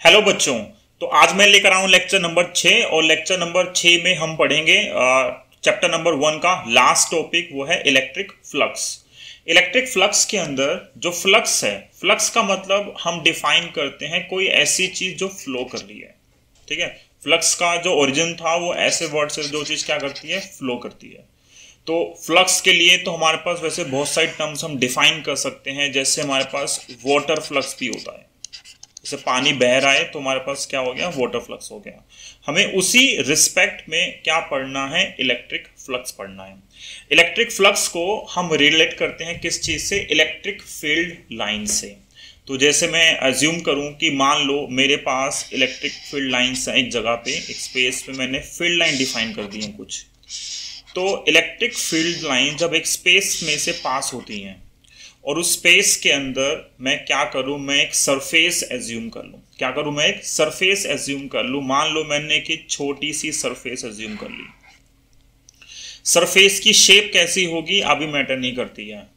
Hello बच्चों। तो आज मैं लेकर आऊं लेक्चर नंबर 6 और लेक्चर नंबर 6 में हम पढ़ेंगे चैप्टर नंबर 1 का लास्ट टॉपिक, वो है इलेक्ट्रिक फ्लक्स। इलेक्ट्रिक फ्लक्स के अंदर जो फ्लक्स है, फ्लक्स का मतलब हम डिफाइन करते हैं कोई ऐसी चीज जो फ्लो कर रही है। ठीक है, फ्लक्स का जो ओरिजिन था वो ऐसे वर्ड से जो चीज क्या करती है, फ्लो करती है। तो फ्लक्स के लिए तो हमारे पास वैसे बहुत सारी टर्म्स हम डिफाइन कर सकते हैं। जैसे हमारे पास वाटर फ्लक्स भी होता है, जैसे पानी बह रहा है तो हमारे पास क्या हो गया, वाटर फ्लक्स हो गया। हमें उसी रिस्पेक्ट में क्या पढ़ना है, इलेक्ट्रिक फ्लक्स पढ़ना है। इलेक्ट्रिक फ्लक्स को हम रिलेट करते हैं किस चीज से, इलेक्ट्रिक फील्ड लाइन से। तो जैसे मैं अज्यूम करूं कि मान लो मेरे पास इलेक्ट्रिक फील्ड लाइन्स है, एक जगह पे एक स्पेस पे मैंने फील्ड लाइन डिफाइन कर दी है कुछ। तो इलेक्ट्रिक फील्ड लाइन जब एक स्पेस में से पास होती हैं और उस स्पेस के अंदर मैं क्या करूं, मैं एक सरफेस एज्यूम कर लूं। क्या करूं, मैं एक सरफेस एज्यूम कर लूं। मान लो मैंने एक छोटी सी सरफेस एज्यूम कर ली। सरफेस की शेप कैसी होगी अभी मैटर नहीं करती है,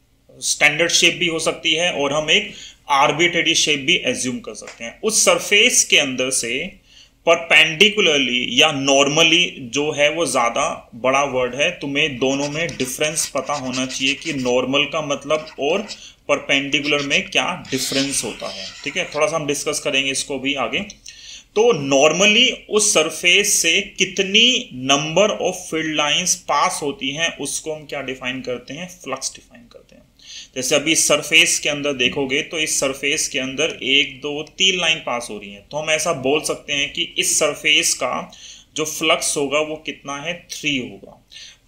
स्टैंडर्ड शेप भी हो सकती है और हम एक आर्बिट्रेरी शेप भी एज्यूम कर सकते हैं। उस सरफेस के अंदर से परपेंडिकुलरली या नॉर्मली जो है, वो ज़्यादा बड़ा वर्ड है, तुम्हें दोनों में डिफरेंस पता होना चाहिए कि नॉर्मल का मतलब और परपेंडिकुलर में क्या डिफरेंस होता है। ठीक है, थोड़ा सा हम डिस्कस करेंगे इसको भी आगे। तो नॉर्मली उस सरफेस से कितनी number of field lines pass होती हैं उसको हम क्या डिफाइन करते हैं, फ्लक्स डिफाइन करते हैं। जैसे अभी इस सरफेस के अंदर देखोगे तो इस सरफेस के अंदर 1 2 3 लाइन पास हो रही है, तो हम ऐसा बोल सकते हैं कि इस सरफेस का जो फ्लक्स होगा वो कितना है, 3 होगा।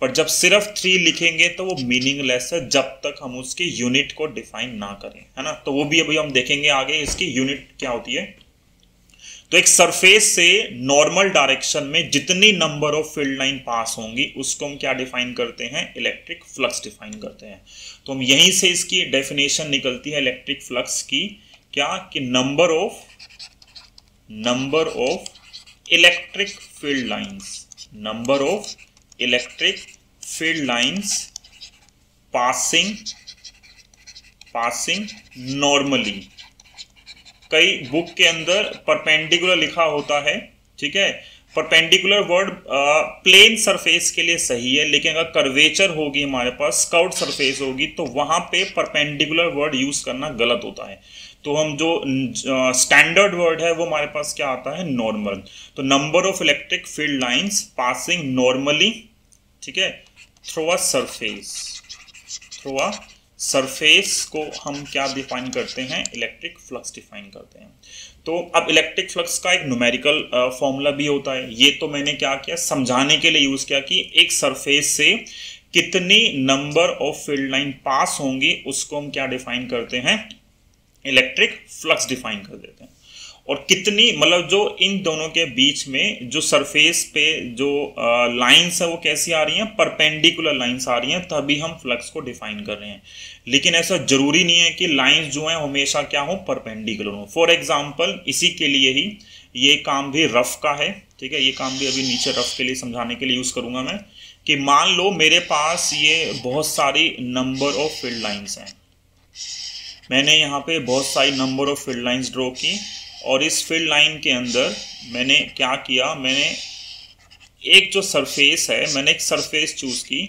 पर जब सिर्फ 3 लिखेंगे तो वो मीनिंगलेस है जब तक हम उसके यूनिट को डिफाइन ना करें, है ना। तो वो भी अभी हम देखेंगे आगे, इसकी यूनिट क्या होती है। तो एक सरफेस से नॉर्मल डायरेक्शन में जितनी नंबर ऑफ फील्ड लाइन पास होंगी उसको हम क्या डिफाइन करते हैं, इलेक्ट्रिक फ्लक्स डिफाइन करते हैं। तो हम यहीं से इसकी डेफिनेशन निकलती है इलेक्ट्रिक फ्लक्स की, क्या कि number of electric field lines, number of electric field lines passing normally. कई बुक के अंदर परपेंडिकुलर लिखा होता है, ठीक है। परपेंडिकुलर वर्ड प्लेन सरफेस के लिए सही है, लेकिन अगर कर्वेचर होगी, हमारे पास स्काउट सरफेस होगी, तो वहां पे परपेंडिकुलर वर्ड यूज करना गलत होता है। तो हम जो स्टैंडर्ड वर्ड है वो हमारे पास क्या आता है, नॉर्मल। तो number of electric field lines passing normally, ठीक है, थ्रू अ सरफेस को हम क्या डिफाइन करते हैं, इलेक्ट्रिक फ्लक्स डिफाइन करते हैं। तो अब इलेक्ट्रिक फ्लक्स का एक न्यूमेरिकल फॉर्मूला भी होता है। ये तो मैंने क्या किया, समझाने के लिए यूज किया कि एक सरफेस से कितनी नंबर ऑफ फील्ड लाइन पास होंगी उसको हम क्या डिफाइन करते हैं, इलेक्ट्रिक फ्लक्स डिफाइन कर देते हैं। और कितनी मतलब जो इन दोनों के बीच में जो सरफेस पे जो लाइंस है वो कैसी आ रही हैं, परपेंडिकुलर लाइंस आ रही हैं, तभी हम फ्लक्स को डिफाइन कर रहे हैं। लेकिन ऐसा जरूरी नहीं है कि लाइंस जो हैं हमेशा क्या हो, परपेंडिकुलर हो। फॉर एग्जांपल इसी के लिए ही ये काम भी रफ का है, ठीक है। ये काम भी अभी नीचे रफ के लिए समझाने के लिए यूज करूंगा मैं, कि मान लो मेरे पास ये बहुत सारी नंबर ऑफ फील्ड लाइंस हैं। मैंने यहाँ पे बहुत सारी number of field lines draw की और इस फील्ड लाइन के अंदर मैंने क्या किया, मैंने एक जो सरफेस है, मैंने एक सरफेस चूज की।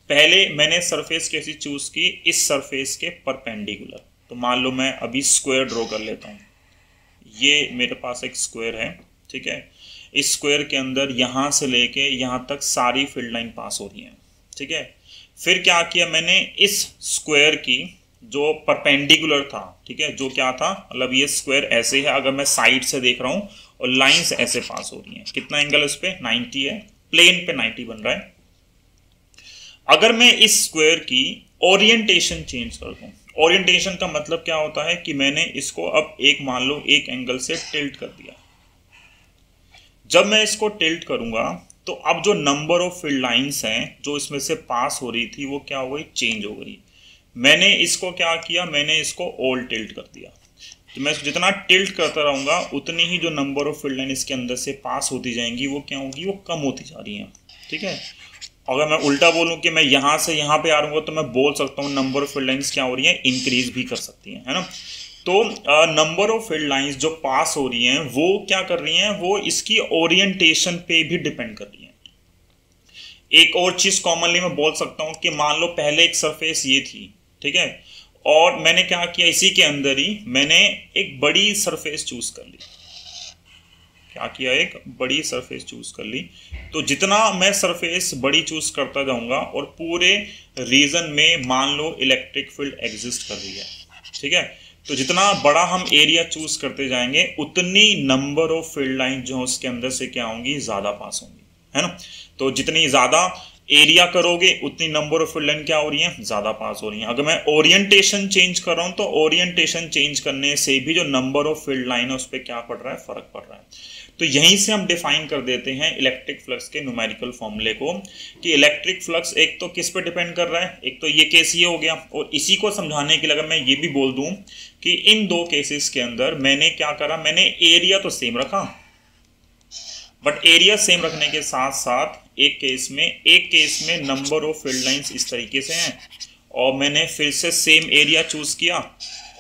पहले मैंने सरफेस कैसी चूज की, इस सरफेस के परपेंडिकुलर। तो मान लो मैं अभी स्क्वायर ड्रॉ कर लेता हूँ। ये मेरे पास एक स्क्वायर है, ठीक है। इस स्क्वायर के अंदर यहाँ से लेके यहाँ तक सारी फील्ड लाइन पास हो रही है, ठीक है। फिर क्या किया मैंने, इस स्क्वायर की जो परपेंडिकुलर था, ठीक है, जो क्या था, मतलब ये स्क्वायर ऐसे है, अगर मैं साइड से देख रहा हूँ और लाइंस ऐसे पास हो रही हैं, कितना एंगल इस पे, 90 है, प्लेन पे 90 बन रहा है। अगर मैं इस स्क्वायर की ओरिएंटेशन चेंज कर दूं, ओरिएंटेशन का मतलब क्या होता है कि मैंने इसको अब एक मान लो एक एंगल से टिल्ट कर दिया। जब मैं इसको टिल्ट करूंगा तो अब जो नंबर ऑफ फील्ड लाइंस हैं जो इसमें से पास हो रही थी वो क्या हो गई, चेंज हो गई। मैंने इसको क्या किया, मैंने इसको ऑल टिल्ट कर दिया। तो मैं जितना टिल्ट करता रहूंगा उतनी ही जो नंबर ऑफ फील्ड लाइन इसके अंदर से पास होती जाएंगी वो क्या होगी, वो कम होती जा रही हैं, ठीक है। अगर मैं उल्टा बोलूं कि मैं यहाँ से यहाँ पे आ रहा हूँ तो मैं बोल सकता हूँ नंबर ऑफ फील्ड लाइंस क्या हो रही है, इंक्रीज भी कर सकती हैं, है ना। तो नंबर ऑफ फील्ड लाइंस जो पास हो रही हैं वो क्या कर रही हैं, वो इसकी ओरिएंटेशन पे भी डिपेंड कर रही हैं। एक और चीज कॉमनली मैं बोल सकता हूं कि मान लो पहले एक सरफेस ये थी, ठीक है, और मैंने क्या किया, इसी के अंदर ही मैंने एक बड़ी सरफेस चूज कर ली। क्या किया, एक बड़ी सरफेस चूज कर ली। तो जितना मैं सरफेस बड़ी चूज करता जाऊंगा और पूरे रीजन में मान लो इलेक्ट्रिक फील्ड एग्जिस्ट कर रही है, ठीक है, तो जितना बड़ा हम एरिया चूज करते जाएंगे उतनी नंबर ऑफ फील्ड लाइन जो उसके अंदर से क्या होंगी, ज्यादा पास होंगी, है ना। तो जितनी ज्यादा एरिया करोगे उतनी नंबर ऑफ फील्ड लाइन क्या हो रही है, ज्यादा पास हो रही है। अगर मैं ओरिएंटेशन चेंज कर रहा हूं तो ओरिएंटेशन चेंज करने से भी जो नंबर ऑफ फील्ड लाइन है उस पर क्या पड़ रहा है, फर्क पड़ रहा है। तो यहीं से हम डिफाइन कर देते हैं इलेक्ट्रिक फ्लक्स के न्यूमेरिकल फॉर्मूले को कि इलेक्ट्रिक फ्लक्स एक तो किस पे डिपेंड कर रहा है, एक तो ये केस ये हो गया, और इसी को समझाने के लिए अगर मैं ये भी बोल दूं कि इन दो केसेस के अंदर मैंने क्या करा, मैंने एरिया तो सेम रखा, बट एरिया सेम रखने के साथ साथ एक केस में नंबर ऑफ फील्ड लाइंस इस तरीके से हैं, और मैंने फिर से सेम एरिया चूज किया,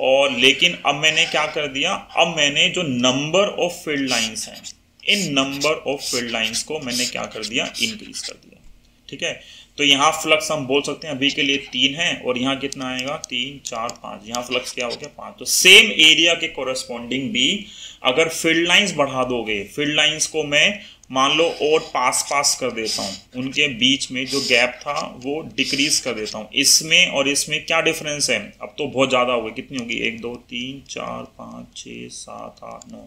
और लेकिन अब मैंने क्या कर दिया, अब मैंने जो नंबर ऑफ फील्ड लाइंस हैं इन नंबर ऑफ फील्ड लाइंस को मैंने क्या कर दिया, इंक्रीज कर दिया, ठीक है। तो यहाँ फ्लक्स हम बोल सकते हैं अभी के लिए 3 है, और यहाँ कितना आएगा, 3 4 5, यहाँ फ्लक्स क्या हो गया, 5। तो सेम एरिया के कोरस्पॉन्डिंग भी अगर फील्ड लाइंस बढ़ा दोगे, फील्ड लाइंस को मैं मान लो और पास कर देता हूँ, उनके बीच में जो गैप था वो डिक्रीज कर देता हूँ, इसमें और इसमें क्या डिफरेंस है, अब तो बहुत ज़्यादा हो गई, कितनी होगी, 1 2 3 4 5 6 7 8 9,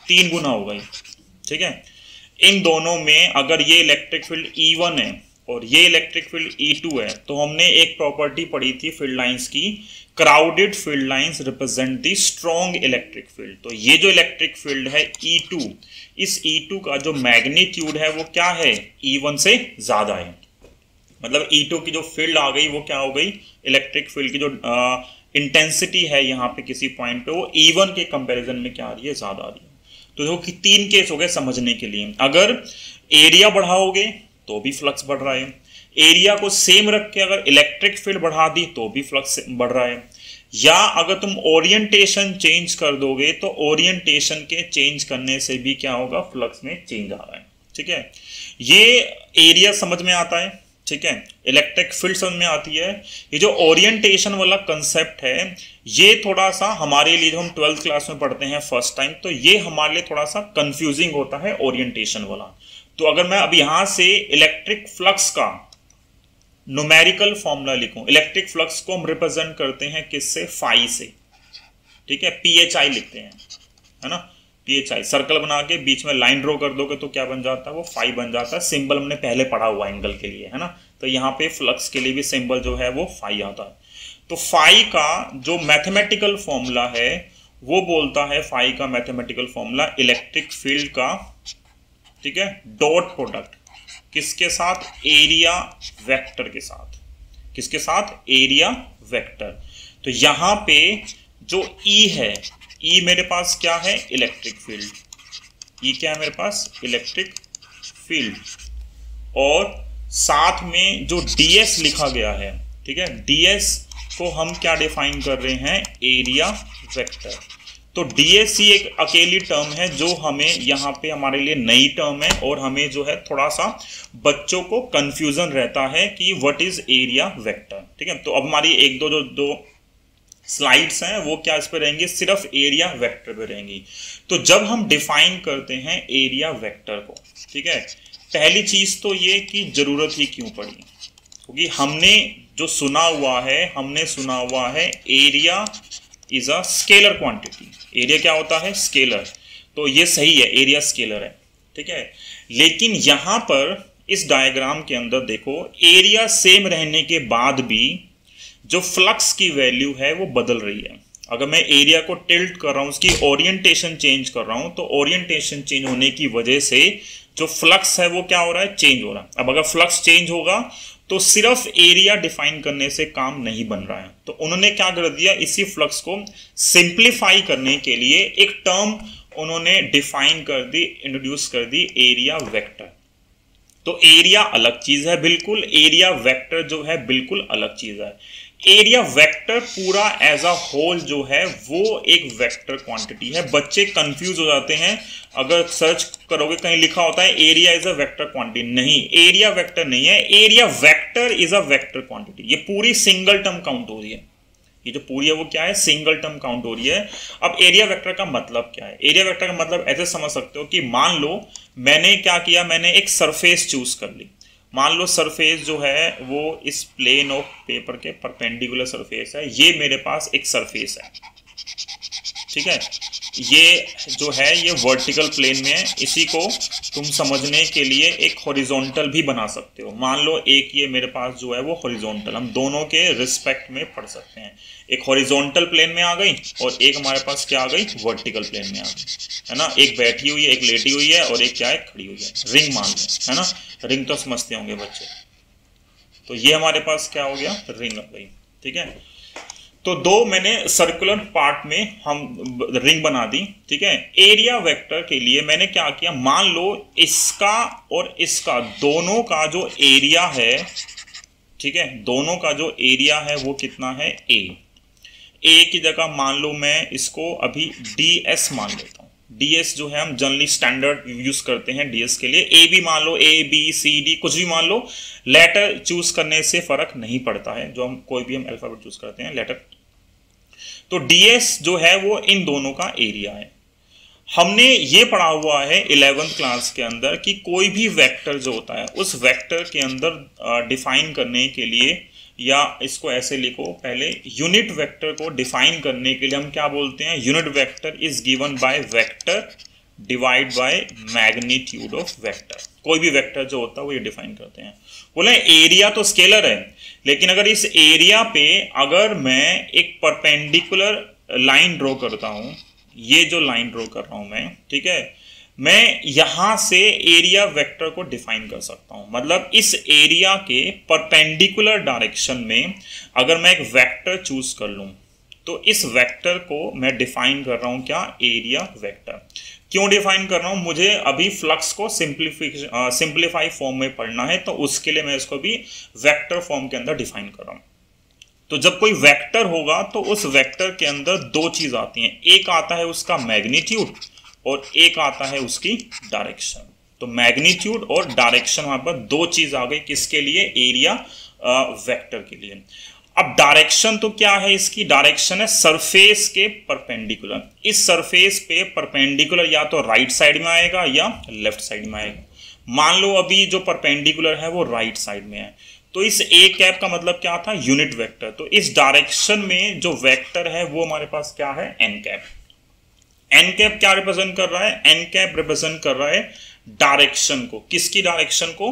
3 गुना हो गई, ठीक है। इन दोनों में अगर ये इलेक्ट्रिक फील्ड E1 है और ये इलेक्ट्रिक फील्ड E2 है, तो हमने एक प्रॉपर्टी पढ़ी थी फील्ड लाइंस की, crowded field lines represent the strong electric field. तो ये जो इलेक्ट्रिक फील्ड है E2, इस E2 का जो मैग्नीट्यूड है वो क्या है, E1 से ज्यादा है। मतलब E2 की जो फील्ड आ गई वो क्या हो गई, इलेक्ट्रिक फील्ड की जो इंटेंसिटी है यहाँ पे किसी पॉइंट पे वो E1 के कंपैरिजन में क्या आ रही है, ज्यादा आ रही है। तो देखो कि 3 केस हो गए समझने के लिए। अगर एरिया बढ़ाओगे तो भी फ्लक्स बढ़ रहा है, एरिया को सेम रख के अगर इलेक्ट्रिक फील्ड बढ़ा दी तो भी फ्लक्स बढ़ रहा है, या अगर तुम ओरिएंटेशन चेंज कर दोगे तो ओरिएंटेशन के चेंज करने से भी क्या होगा, फ्लक्स में चेंज आ रहा है, ठीक है। ये एरिया समझ में आता है, ठीक है, इलेक्ट्रिक फील्ड समझ में आती है। ये जो ओरिएंटेशन वाला कंसेप्ट है ये थोड़ा सा हमारे लिए, जो हम 12th क्लास में पढ़ते हैं फर्स्ट टाइम, तो ये हमारे लिए थोड़ा सा कंफ्यूजिंग होता है ओरिएंटेशन वाला। तो अगर मैं अब यहां से इलेक्ट्रिक फ्लक्स का न्यूमेरिकल फॉर्मूला लिखूं, इलेक्ट्रिक फ्लक्स को हम रिप्रेजेंट करते हैं किससे, फाई से, ठीक है, PHI लिखते हैं, है ना, PHI सर्कल बना के बीच में लाइन ड्रॉ कर दोगे तो क्या बन जाता है, वो फाई बन जाता है। सिंबल हमने पहले पढ़ा हुआ एंगल के लिए, है ना, तो यहाँ पे फ्लक्स के लिए भी सिंबल जो है वो फाई आता है। तो फाई का जो मैथमेटिकल फॉर्मूला है वो बोलता है, फाई का मैथमेटिकल फॉर्मूला इलेक्ट्रिक फील्ड का, ठीक है, डॉट प्रोडक्ट किसके साथ, एरिया वेक्टर के साथ, किसके साथ, एरिया वेक्टर। तो यहां पे जो E है, E मेरे पास क्या है, इलेक्ट्रिक फील्ड, E क्या है मेरे पास, इलेक्ट्रिक फील्ड, और साथ में जो DS लिखा गया है, ठीक है, DS को हम क्या डिफाइन कर रहे हैं, एरिया वेक्टर। तो DSC एक अकेली टर्म है जो हमें यहाँ पे हमारे लिए नई टर्म है, और हमें जो है थोड़ा सा बच्चों को कंफ्यूजन रहता है कि व्हाट इज एरिया वेक्टर, ठीक है। तो अब हमारी एक दो स्लाइड्स हैं वो क्या इस पे रहेंगी, सिर्फ एरिया वेक्टर पे रहेंगी। तो जब हम डिफाइन करते हैं एरिया वेक्टर को, ठीक है, पहली चीज तो ये कि जरूरत ही क्यों पड़ी, क्योंकि हमने जो सुना हुआ है area is a scalar quantity. Area क्या होता है, स्केलर, तो ये सही है, एरिया स्केलर है, ठीक है। लेकिन यहां पर इस डायग्राम के अंदर देखो, एरिया सेम रहने के बाद भी जो फ्लक्स की वैल्यू है वो बदल रही है। अगर मैं एरिया को टिल्ट कर रहा हूं, उसकी ओरिएंटेशन चेंज कर रहा हूं, तो ओरिएंटेशन चेंज होने की वजह से जो फ्लक्स है वो क्या हो रहा है, चेंज हो रहा है। अब अगर फ्लक्स चेंज होगा तो सिर्फ एरिया डिफाइन करने से काम नहीं बन रहा है। तो उन्होंने क्या कर दिया, इसी फ्लक्स को सिंप्लीफाई करने के लिए एक टर्म उन्होंने डिफाइन कर दी, इंट्रोड्यूस कर दी, एरिया वेक्टर। तो एरिया अलग चीज है बिल्कुल, एरिया वेक्टर जो है बिल्कुल अलग चीज है। एरिया वेक्टर पूरा एज अ होल जो है वो एक वेक्टर क्वांटिटी है। बच्चे कंफ्यूज हो जाते हैं, अगर सर्च करोगे कहीं लिखा होता है area is a vector quantity, नहीं, एरिया वेक्टर नहीं है, area vector is a vector quantity. ये पूरी सिंगल टर्म काउंट हो रही है, ये जो पूरी है वो क्या है, सिंगल टर्म काउंट हो रही है। अब एरिया वेक्टर का मतलब क्या है? एरिया वेक्टर का मतलब ऐसे समझ सकते हो कि मान लो मैंने क्या किया, मैंने एक सरफेस चूज कर ली। मान लो सरफेस जो है वो इस प्लेन ऑफ पेपर के परपेंडिकुलर सरफेस है, ये मेरे पास एक सरफेस है, ठीक है। ये जो है ये वर्टिकल प्लेन में है, इसी को तुम समझने के लिए एक हॉरिजॉन्टल भी बना सकते हो। मान लो एक ये मेरे पास जो है वो हॉरिजॉन्टल, हम दोनों के रिस्पेक्ट में पढ़ सकते हैं। एक हॉरिजॉन्टल प्लेन में आ गई और एक हमारे पास क्या आ गई, वर्टिकल प्लेन में आ गई, है ना। एक बैठी हुई है, एक लेटी हुई है और एक क्या है, खड़ी हुई है। रिंग मान लें, है ना, रिंग तो समझते होंगे बच्चे। तो ये हमारे पास क्या हो गया, रिंग आ गई, ठीक है। तो दो मैंने सर्कुलर पार्ट में हम रिंग बना दी, ठीक है। एरिया वेक्टर के लिए मैंने क्या किया, मान लो इसका और इसका दोनों का जो एरिया है, ठीक है, दोनों का जो एरिया है वो कितना है, ए की जगह मान लो मैं इसको अभी ds मान लेता हूँ। ds जो है हम जनरली स्टैंडर्ड यूज करते हैं ds के लिए। ए भी मान लो, ए बी सी डी कुछ भी मान लो, लेटर चूज करने से फर्क नहीं पड़ता है, जो हम कोई भी हम अल्फाबेट चूज करते हैं लेटर। तो ds जो है वो इन दोनों का एरिया है। हमने ये पढ़ा हुआ है 11th क्लास के अंदर कि कोई भी वेक्टर जो होता है उस वेक्टर के अंदर डिफाइन करने के लिए, या इसको ऐसे लिखो पहले, यूनिट वेक्टर को डिफाइन करने के लिए हम क्या बोलते हैं, unit vector is given by vector divide by magnitude of vector. कोई भी वेक्टर जो होता है वो ये डिफाइन करते हैं। बोले एरिया तो स्केलर है, लेकिन अगर इस एरिया पे अगर मैं एक परपेंडिकुलर लाइन ड्रॉ करता हूं, ये जो लाइन ड्रॉ कर रहा हूं मैं, ठीक है, मैं यहां से एरिया वेक्टर को डिफाइन कर सकता हूं। मतलब इस एरिया के परपेंडिकुलर डायरेक्शन में अगर मैं एक वेक्टर चूज कर लूं तो इस वेक्टर को मैं डिफाइन कर रहा हूं क्या, एरिया वेक्टर। क्यों डिफाइन कर रहा हूं, मुझे अभी फ्लक्स को सिंप्लीफाई फॉर्म में पढ़ना है, तो उसके लिए मैं इसको भी वेक्टर फॉर्म के अंदर डिफाइन कर रहा हूं। तो जब कोई वेक्टर होगा तो उस वेक्टर के अंदर दो चीज आती हैं, एक आता है उसका मैग्नीट्यूड और एक आता है उसकी डायरेक्शन। तो मैग्नीट्यूड और डायरेक्शन वहां पर दो चीज आ गई, किसके लिए, एरिया वेक्टर के लिए। अब डायरेक्शन तो क्या है, इसकी डायरेक्शन है सरफेस के परपेंडिकुलर। इस सरफेस पे परपेंडिकुलर या तो राइट साइड में आएगा या लेफ्ट साइड में आएगा। मान लो अभी जो परपेंडिकुलर है वो राइट साइड में है, तो इस ए कैप का मतलब क्या था, यूनिट वेक्टर। तो इस डायरेक्शन में जो वेक्टर है वो हमारे पास क्या है, एन कैप। एन कैप क्या रिप्रेजेंट कर रहा है, एन कैप रिप्रेजेंट कर रहा है डायरेक्शन को। किसकी डायरेक्शन को,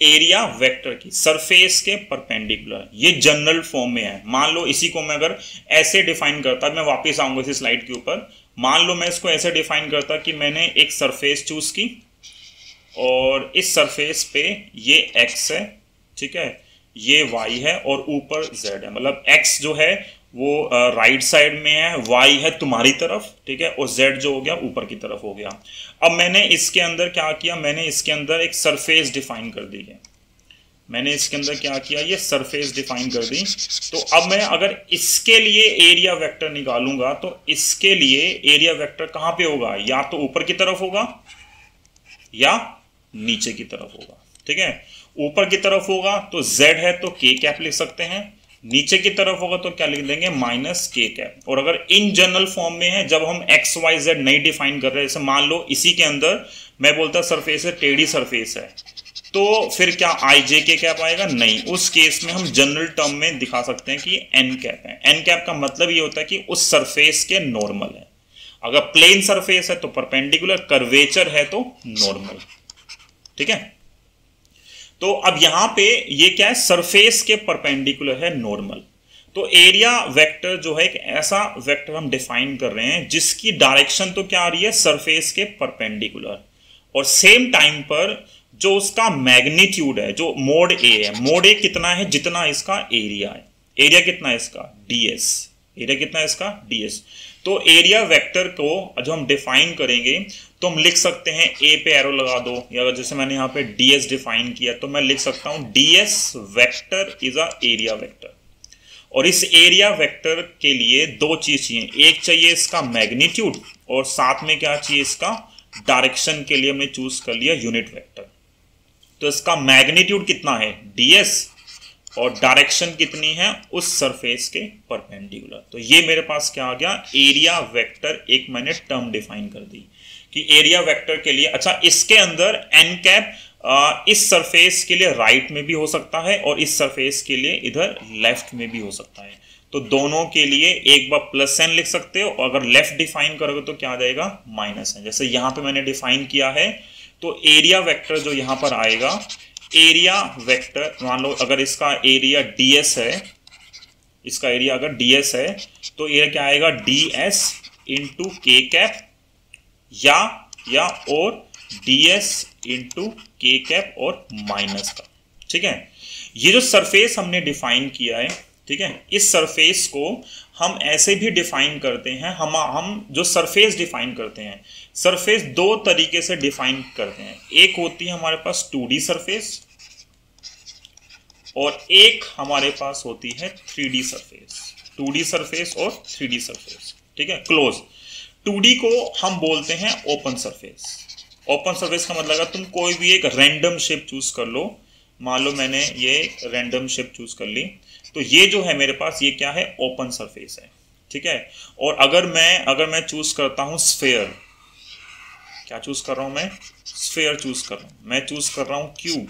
एरिया वेक्टर की, सरफेस के परपेंडिकुलर। ये जनरल फॉर्म में है। मान लो इसी को मैं अगर ऐसे डिफाइन करता, मैं वापस आऊंगा इसी स्लाइड के ऊपर, मान लो मैं इसको ऐसे डिफाइन करता कि मैंने एक सरफेस चूज की और इस सरफेस पे ये x है, ठीक है, ये y है और ऊपर z है। मतलब x जो है वो राइट साइड में है, y है तुम्हारी तरफ, ठीक है, और z जो हो गया ऊपर की तरफ हो गया। अब मैंने इसके अंदर क्या किया, मैंने इसके अंदर एक सरफेस डिफाइन कर दी है। मैंने इसके अंदर क्या किया, ये सरफेस डिफाइन कर दी। तो अब मैं अगर इसके लिए एरिया वेक्टर निकालूंगा तो इसके लिए एरिया वेक्टर कहां पे होगा, या तो ऊपर की तरफ होगा या नीचे की तरफ होगा, ठीक है। ऊपर की तरफ होगा तो z है तो k कैप लिख सकते हैं, नीचे की तरफ होगा तो क्या लिख देंगे, माइनस k कैप। और अगर इन जनरल फॉर्म में है, जब हम x y z नहीं डिफाइन कर रहे, जैसे मान लो इसी के अंदर मैं बोलता सरफेस है, टेढ़ी सरफेस है, तो फिर क्या i j k कैप आएगा, नहीं। उस केस में हम जनरल टर्म में दिखा सकते हैं कि n कैप है। n कैप का मतलब ये होता है कि उस सरफेस के नॉर्मल है। अगर प्लेन सरफेस है तो परपेंडिकुलर, कर्वेचर है तो नॉर्मल, ठीक है। तो अब यहां पे ये क्या है, सरफेस के परपेंडिकुलर है नॉर्मल। तो एरिया वेक्टर जो है एक ऐसा वेक्टर हम डिफाइन कर रहे हैं जिसकी डायरेक्शन तो क्या आ रही है, सरफेस के परपेंडिकुलर, और सेम टाइम पर जो उसका मैग्नीट्यूड है, जो मोड ए है, मोड ए कितना है, जितना इसका एरिया है। एरिया कितना है इसका, ds। एरिया कितना है इसका, ds। तो एरिया वेक्टर को जो हम डिफाइन करेंगे तो हम लिख सकते हैं, ए पे एरो लगा दो, या जैसे मैंने यहाँ पे ds डिफाइन किया तो मैं लिख सकता हूं ds vector is a area vector. और इस एरिया वेक्टर के लिए दो चीज चाहिए, एक चाहिए इसका मैग्नीट्यूड और साथ में क्या चाहिए इसका डायरेक्शन के लिए हमने चूज कर लिया यूनिट वेक्टर। तो इसका मैग्नीट्यूड कितना है ds और डायरेक्शन कितनी है उस सरफेस के परपेंडिकुलर। तो ये मेरे पास क्या आ गया एरिया वेक्टर, एक मैंने टर्म डिफाइन कर दी कि एरिया वेक्टर के लिए, अच्छा इसके अंदर n कैप इस सरफेस के लिए राइट में भी हो सकता है और इस सरफेस के लिए इधर लेफ्ट में भी हो सकता है। तो दोनों के लिए एक बार प्लस n लिख सकते हो और अगर लेफ्ट डिफाइन करोगे तो क्या आ जाएगा माइनस n। जैसे यहाँ पे मैंने डिफाइन किया है तो एरिया वेक्टर जो यहाँ पर आएगा, एरिया वेक्टर मान लो अगर इसका एरिया ds है, इसका एरिया अगर ds है तो ये क्या आएगा ds इंटू के कैप या और ds इंटू के कैप और माइनस का। ठीक है, ये जो सरफेस हमने डिफाइन किया है, ठीक है, इस सरफेस को हम ऐसे भी डिफाइन करते हैं, हम जो सरफेस डिफाइन करते हैं, सरफेस दो तरीके से डिफाइन करते हैं। एक होती है हमारे पास 2D सरफेस और एक हमारे पास होती है 3D सरफेस, 2D सरफेस और 3D सरफेस। ठीक है, क्लोज 2D को हम बोलते हैं ओपन सरफेस। ओपन सरफेस का मतलब तुम कोई भी एक रैंडम शेप चूज कर लो, मान लो मैंने ये रैंडम शेप चूज कर ली, तो ये जो है मेरे पास ये क्या है ओपन सरफेस है। ठीक है, और अगर मैं चूज करता हूं स्फेयर, क्या चूज कर रहा हूं मैं स्फेयर चूज कर रहा हूं, मैं चूज कर रहा हूं क्यूब।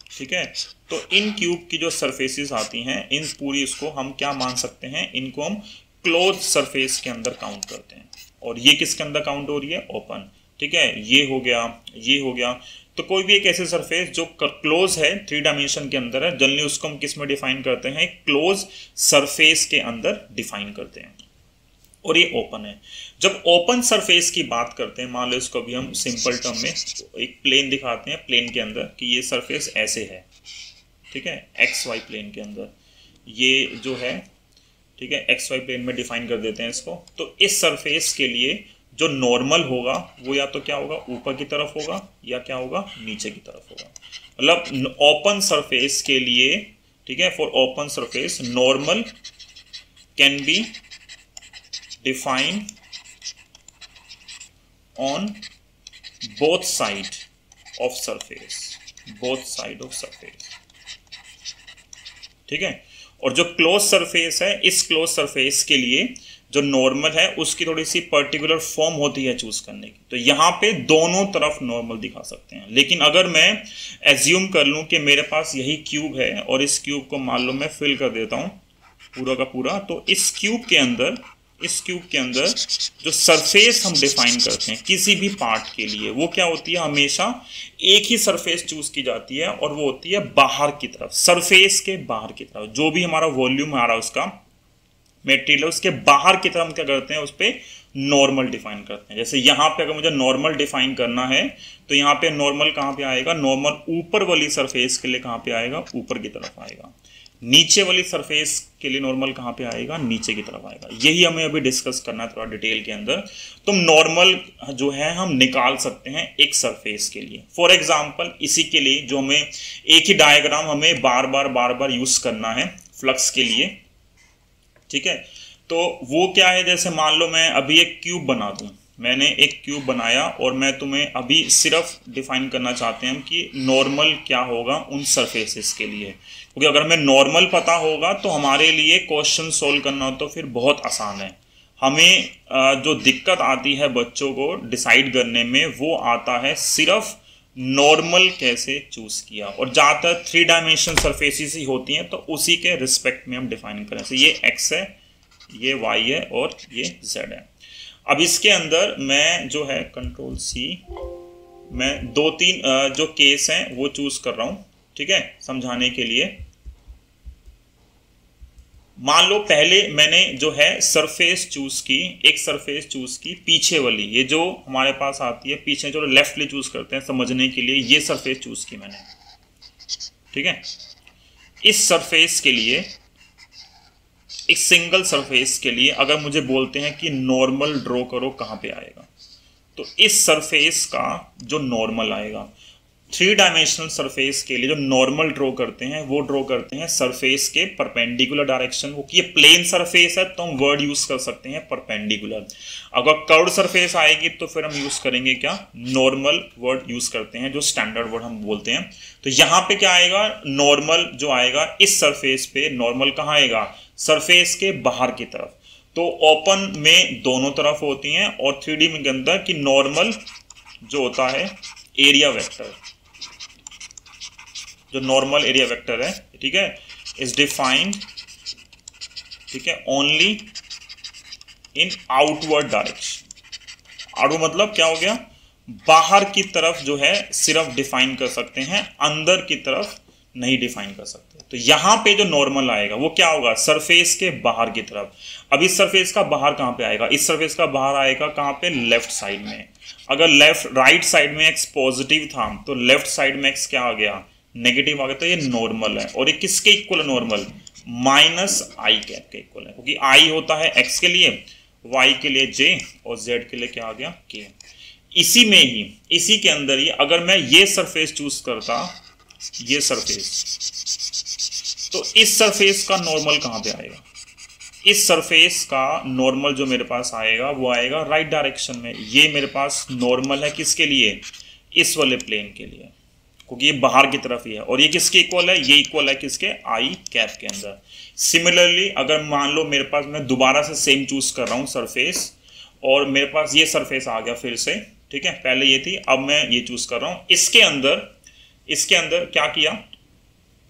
ठीक है, तो इन क्यूब की जो सरफेसेस आती हैं इन पूरी इसको हम क्या मान सकते हैं, इनको हम क्लोज सरफेस के अंदर काउंट करते हैं। और ये किसके अंदर काउंट हो रही है ओपन। ठीक है, ये हो गया। तो कोई भी एक ऐसे सरफेस जो क्लोज है 3 डायमेंशन के अंदर है, जनरली उसको हम किस में डिफाइन करते हैं क्लोज सरफेस के अंदर डिफाइन करते हैं और ये ओपन है। जब ओपन सरफेस की बात करते हैं, मान लो इसको भी हम सिंपल टर्म में एक प्लेन दिखाते हैं, प्लेन के अंदर कि ये सरफेस ऐसे है। ठीक है, XY प्लेन के अंदर ये जो है, ठीक है, XY प्लेन में डिफाइन कर देते हैं इसको। तो इस सरफेस के लिए जो नॉर्मल होगा वो या तो क्या होगा ऊपर की तरफ होगा या क्या होगा नीचे की तरफ होगा। मतलब ओपन सरफेस के लिए, ठीक है, for open surface normal can be define on both side of surface, both side of surface. ठीक है, और जो क्लोज सरफेस है, इस क्लोज सरफेस के लिए जो नॉर्मल है उसकी थोड़ी सी पर्टिकुलर फॉर्म होती है चूज करने की। तो यहाँ पे दोनों तरफ नॉर्मल दिखा सकते हैं। लेकिन अगर मैं एज्यूम कर लूँ कि मेरे पास यही क्यूब है और इस क्यूब को मान लो मैं फिल कर देता हूँ पूरा का पूरा, तो इस क्यूब के अंदर जो सरफेस हम डिफाइन करते हैं किसी भी पार्ट के लिए, वो क्या होती है हमेशा एक ही सरफेस चूज की जाती है और वो होती है बाहर की तरफ, सरफेस के बाहर की तरफ। जो भी हमारा वॉल्यूम आ रहा है उसका मेटेरियल है उसके बाहर की तरफ हम क्या करते हैं उस पर नॉर्मल डिफाइन करते हैं। जैसे यहाँ पे अगर मुझे नॉर्मल डिफाइन करना है तो यहाँ पे नॉर्मल कहाँ पे आएगा, नॉर्मल ऊपर वाली सरफेस के लिए कहाँ पे आएगा ऊपर की तरफ आएगा, नीचे वाली सरफेस के लिए नॉर्मल कहाँ पे आएगा नीचे की तरफ आएगा। यही हमें अभी डिस्कस करना है थोड़ा डिटेल के अंदर। तो नॉर्मल जो है हम निकाल सकते हैं एक सरफेस के लिए। फॉर एग्जांपल इसी के लिए जो हमें एक ही डायग्राम हमें बार बार यूज करना है फ्लक्स के लिए। ठीक है, तो वो क्या है, जैसे मान लो मैं अभी एक क्यूब बना दूं, मैंने एक क्यूब बनाया और मैं तुम्हें अभी सिर्फ डिफाइन करना चाहते हैं कि नॉर्मल क्या होगा उन सरफेसेस के लिए, क्योंकि अगर हमें नॉर्मल पता होगा तो हमारे लिए क्वेश्चन सोल्व करना तो फिर बहुत आसान है। हमें जो दिक्कत आती है बच्चों को डिसाइड करने में वो आता है सिर्फ नॉर्मल कैसे चूज किया, और ज़्यादातर 3 डायमेंशन सरफेसेस ही होती हैं तो उसी के रिस्पेक्ट में हम डिफाइन करें। तो ये x है, ये y है और ये z है। अब इसके अंदर मैं जो है कंट्रोल C, मैं 2-3 जो केस हैं वो चूज कर रहा हूँ। ठीक है, समझाने के लिए मान लो पहले मैंने जो है सरफेस चूज की, एक सरफेस चूज की पीछे वाली, ये जो हमारे पास आती है पीछे, जो लेफ्टली चूज करते हैं समझने के लिए, ये सरफेस चूज की मैंने। ठीक है, इस सरफेस के लिए, एक सिंगल सरफेस के लिए अगर मुझे बोलते हैं कि नॉर्मल ड्रॉ करो, कहाँ पे आएगा, तो इस सरफेस का जो नॉर्मल आएगा थ्री डायमेंशनल सरफेस के लिए जो नॉर्मल ड्रॉ करते हैं वो ड्रॉ करते हैं सरफेस के परपेंडिकुलर डायरेक्शन को। ये प्लेन सरफेस है तो हम वर्ड यूज कर सकते हैं परपेंडिकुलर। अगर कर्व्ड सरफेस आएगी तो फिर हम यूज करेंगे क्या, नॉर्मल वर्ड यूज करते हैं, जो स्टैंडर्ड वर्ड हम बोलते हैं। तो यहाँ पे क्या आएगा, नॉर्मल जो आएगा इस सरफेस पे, नॉर्मल कहाँ आएगा, सरफेस के बाहर की तरफ। तो ओपन में दोनों तरफ होती हैं और 3D में के अंदर कि नॉर्मल जो होता है एरिया वेक्टर, जो नॉर्मल एरिया वेक्टर है, ठीक है, इज डिफाइंड, ठीक है, only in outward direction. Outward मतलब क्या हो गया, बाहर की तरफ जो है सिर्फ डिफाइन कर सकते हैं, अंदर की तरफ नहीं डिफाइन कर सकते। तो यहां पे जो नॉर्मल आएगा वो क्या होगा, सरफेस के बाहर की तरफ। अब इस सरफेस का बाहर कहां पे आएगा, इस सरफेस का बाहर आएगा कहां पे, लेफ्ट साइड में। अगर राइट साइड में एक्स पॉजिटिव था तो लेफ्ट साइड में एक्स क्या आ गया, नेगेटिव आ गया। तो ये नॉर्मल है और ये किसके इक्वल है, नॉर्मल माइनस आई कैप के इक्वल है, क्योंकि आई होता है एक्स के लिए, वाई के लिए जे और जेड के लिए क्या आ गया, के। इसी में ही, इसी के अंदर ही अगर मैं ये सरफेस चूज करता, ये सरफेस, तो इस सरफेस का नॉर्मल कहां पे आएगा, इस सरफेस का नॉर्मल जो मेरे पास आएगा वो आएगा राइट डायरेक्शन में। ये मेरे पास नॉर्मल है किसके लिए, इस वाले प्लेन के लिए, क्योंकि ये बाहर की तरफ ही है। और ये किसके इक्वल है, ये इक्वल है किसके, आई कैप के अंदर। सिमिलरली अगर मान लो मेरे पास, मैं दोबारा से सेम चूज कर रहा हूँ सरफेस, और मेरे पास ये सरफेस आ गया फिर से, ठीक है, पहले ये थी, अब मैं ये चूज कर रहा हूँ। इसके अंदर क्या किया,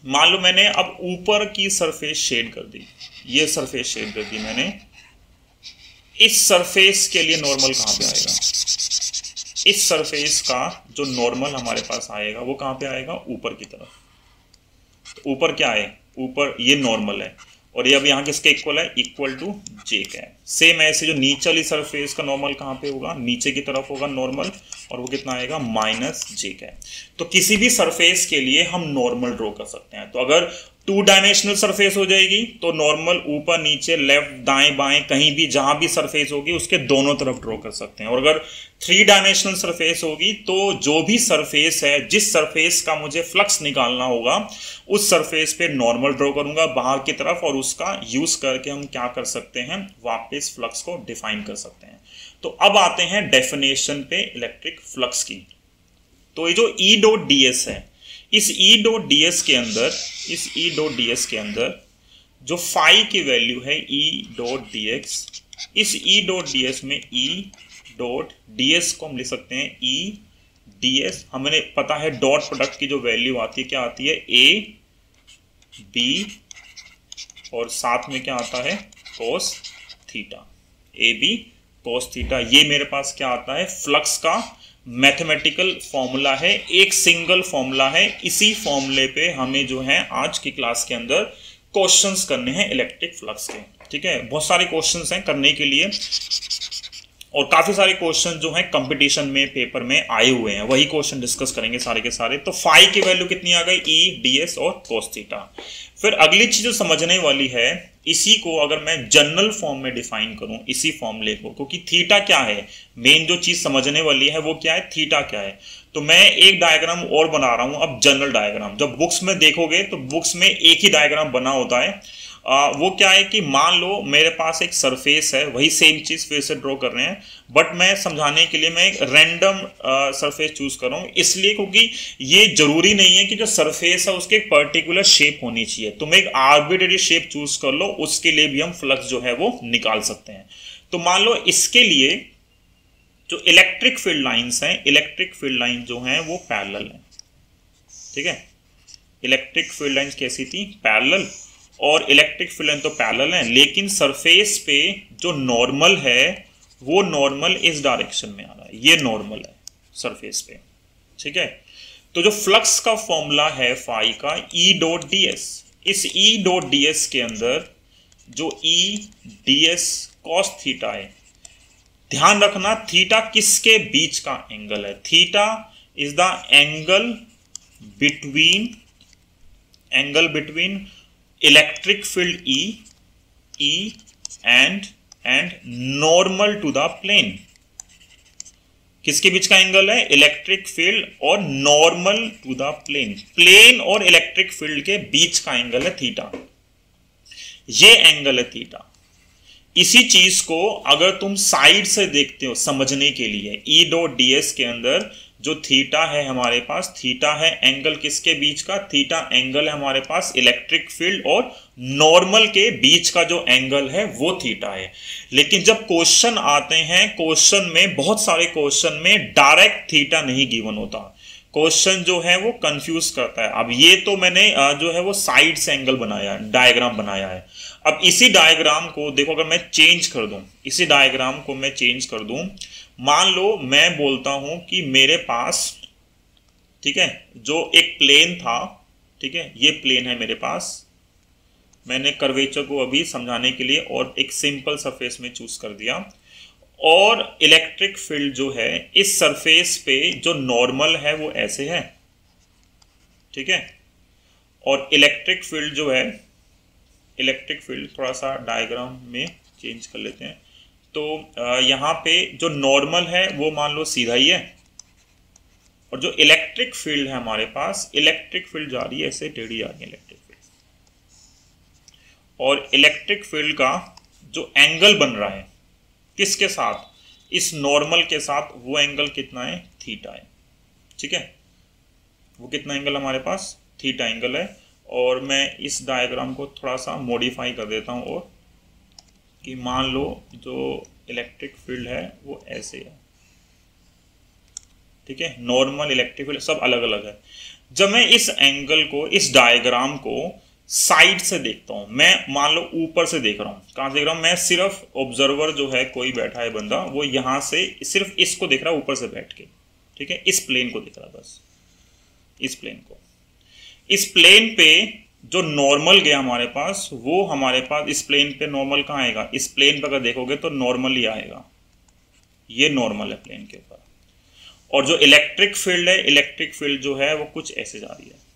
मान लो मैंने अब ऊपर की सरफेस शेड कर दी, ये सरफेस शेड कर दी मैंने। इस सरफेस के लिए नॉर्मल कहां पे आएगा, इस सरफेस का जो नॉर्मल हमारे पास आएगा वो कहां पे आएगा, ऊपर की तरफ। तो ऊपर क्या है, ऊपर ये नॉर्मल है, और ये अब यहाँ किसके इक्वल है, equal to J cap. Same ऐसे जो नीचे वाली सरफेस का नॉर्मल कहाँ पे होगा, नीचे की तरफ होगा नॉर्मल, और वो कितना आएगा, माइनस जे कैप। तो किसी भी सरफेस के लिए हम नॉर्मल ड्रॉ कर सकते हैं। तो अगर 2 डायमेंशनल सरफेस हो जाएगी तो नॉर्मल ऊपर नीचे लेफ्ट दाएं बाएं कहीं भी जहां भी सरफेस होगी उसके दोनों तरफ ड्रॉ कर सकते हैं। और अगर 3 डायमेंशनल सरफेस होगी तो जो भी सरफेस है, जिस सरफेस का मुझे फ्लक्स निकालना होगा उस सरफेस पे नॉर्मल ड्रॉ करूंगा बाहर की तरफ, और उसका यूज करके हम क्या कर सकते हैं, वापस फ्लक्स को डिफाइन कर सकते हैं। तो अब आते हैं डेफिनेशन पे इलेक्ट्रिक फ्लक्स की। तो ये जो ई डॉट डी एस है, इस ई डॉट डी एस के अंदर, इस ई डॉट डी एस के अंदर जो फाई की वैल्यू है ई डॉट डी एक्स, इस ई डॉट डी एस में ई डॉट डी एस को हम लिख सकते हैं ई डी एस। हमें पता है डॉट प्रोडक्ट की जो वैल्यू आती है क्या आती है, ए बी और साथ में क्या आता है, cos theta, A B cos theta. ये मेरे पास क्या आता है, फ्लक्स का मैथमेटिकल फॉर्मूला है, एक सिंगल फॉर्मूला है। इसी फॉर्मूले पे हमें जो है आज की क्लास के अंदर क्वेश्चंस करने हैं इलेक्ट्रिक फ्लक्स के, ठीक है। बहुत सारे क्वेश्चंस हैं करने के लिए, और काफी सारे क्वेश्चन जो हैं कंपटीशन में पेपर में आए हुए हैं, वही क्वेश्चन डिस्कस करेंगे सारे के सारे। तो फाई की वैल्यू कितनी आ गई, ई डी एस और कोस थीटा। फिर अगली चीज जो समझने वाली है, इसी को अगर मैं जनरल फॉर्म में डिफाइन करूं, इसी फॉर्मूले को, क्योंकि थीटा क्या है, मेन जो चीज समझने वाली है वो क्या है, थीटा क्या है। तो मैं एक डायग्राम और बना रहा हूं अब, जनरल डायग्राम। जब बुक्स में देखोगे तो बुक्स में एक ही डायग्राम बना होता है। वो क्या है कि मान लो मेरे पास एक सरफेस है, वही सेम चीज फिर से ड्रॉ कर रहे हैं, बट मैं समझाने के लिए मैं एक रैंडम सरफेस चूज कर रहा हूं, इसलिए क्योंकि ये जरूरी नहीं है कि जो सरफेस है उसके एक पर्टिकुलर शेप होनी चाहिए। तुम एक आर्बिट्रेरी शेप चूज कर लो, उसके लिए भी हम फ्लक्स जो है वो निकाल सकते हैं। तो मान लो इसके लिए जो इलेक्ट्रिक फील्ड लाइंस हैं, इलेक्ट्रिक फील्ड लाइन जो हैं वो पैरेलल है, ठीक है। इलेक्ट्रिक फील्ड लाइंस कैसी थी, पैरेलल, और इलेक्ट्रिक फील्ड लाइन तो पैरेलल है, लेकिन सरफेस पे जो नॉर्मल है वो नॉर्मल इस डायरेक्शन में आ रहा है, ये नॉर्मल है सरफेस पे, ठीक है। तो जो फ्लक्स का फॉर्मूला है फाई का, ई डॉट डी एस, इस ई डॉट डी एस के अंदर जो E D S cos theta है, ध्यान रखना थीटा किसके बीच का एंगल है, theta is the angle between electric field E and normal to the plane. किसके बीच का एंगल है? इलेक्ट्रिक फील्ड और normal to the plane, plane और इलेक्ट्रिक फील्ड के बीच का एंगल है थीटा, ये एंगल है थीटा। इसी चीज को अगर तुम साइड से देखते हो समझने के लिए, ई डॉट डी एस के अंदर जो थीटा है हमारे पास, थीटा है एंगल किसके बीच का? थीटा एंगल है हमारे पास इलेक्ट्रिक फील्ड और नॉर्मल के बीच का जो एंगल है वो थीटा है। लेकिन जब क्वेश्चन आते हैं, क्वेश्चन में बहुत सारे क्वेश्चन में डायरेक्ट थीटा नहीं गिवन होता, क्वेश्चन जो है वो कंफ्यूज करता है। अब ये तो मैंने जो है वो साइड से एंगल बनाया है, डायग्राम बनाया है। अब इसी डायग्राम को देखो, अगर मैं चेंज कर दूं, इसी डायग्राम को मैं चेंज कर दूं, मान लो मैं बोलता हूं कि मेरे पास, ठीक है, जो एक प्लेन था, ठीक है, ये प्लेन है मेरे पास, मैंने कर्वेचर को अभी समझाने के लिए और एक सिंपल सरफेस में चूज कर दिया, और इलेक्ट्रिक फील्ड जो है इस सरफेस पे जो नॉर्मल है वो ऐसे है, ठीक है, और इलेक्ट्रिक फील्ड जो है, इलेक्ट्रिक फील्ड थोड़ा सा डायग्राम में चेंज कर लेते हैं, तो यहाँ पे जो नॉर्मल है वो मान लो सीधा ही है, और जो इलेक्ट्रिक फील्ड है हमारे पास, इलेक्ट्रिक फील्ड जा रही है ऐसे टेढ़ी आ रही है इलेक्ट्रिक फील्ड, और इलेक्ट्रिक फील्ड का जो एंगल बन रहा है किसके साथ? इस नॉर्मल के साथ, वो एंगल कितना है? थीटा है, ठीक है, वो कितना एंगल हमारे पास? थीटा एंगल है। और मैं इस डायग्राम को थोड़ा सा मॉडिफाई कर देता हूँ, और कि मान लो जो इलेक्ट्रिक फील्ड है वो ऐसे है, ठीक है, नॉर्मल इलेक्ट्रिक फील्ड सब अलग अलग है। जब मैं इस एंगल को, इस डायग्राम को साइड से देखता हूं, मैं मान लो ऊपर से देख रहा हूं, कहां देख रहा हूं? मैं सिर्फ ऑब्जर्वर जो है, कोई बैठा है बंदा, वो यहां से सिर्फ इसको देख रहा है ऊपर से बैठ के, ठीक है, इस प्लेन को देख रहा है बस, इस प्लेन को। इस प्लेन पे जो नॉर्मल गया हमारे पास, वो हमारे पास इस प्लेन पे नॉर्मल कहाँ आएगा? इस प्लेन पे अगर देखोगे तो नॉर्मल ही आएगा, ये नॉर्मल है प्लेन के ऊपर। और जो इलेक्ट्रिक फील्ड है, इलेक्ट्रिक फील्ड जो है वो कुछ ऐसे जा रही है,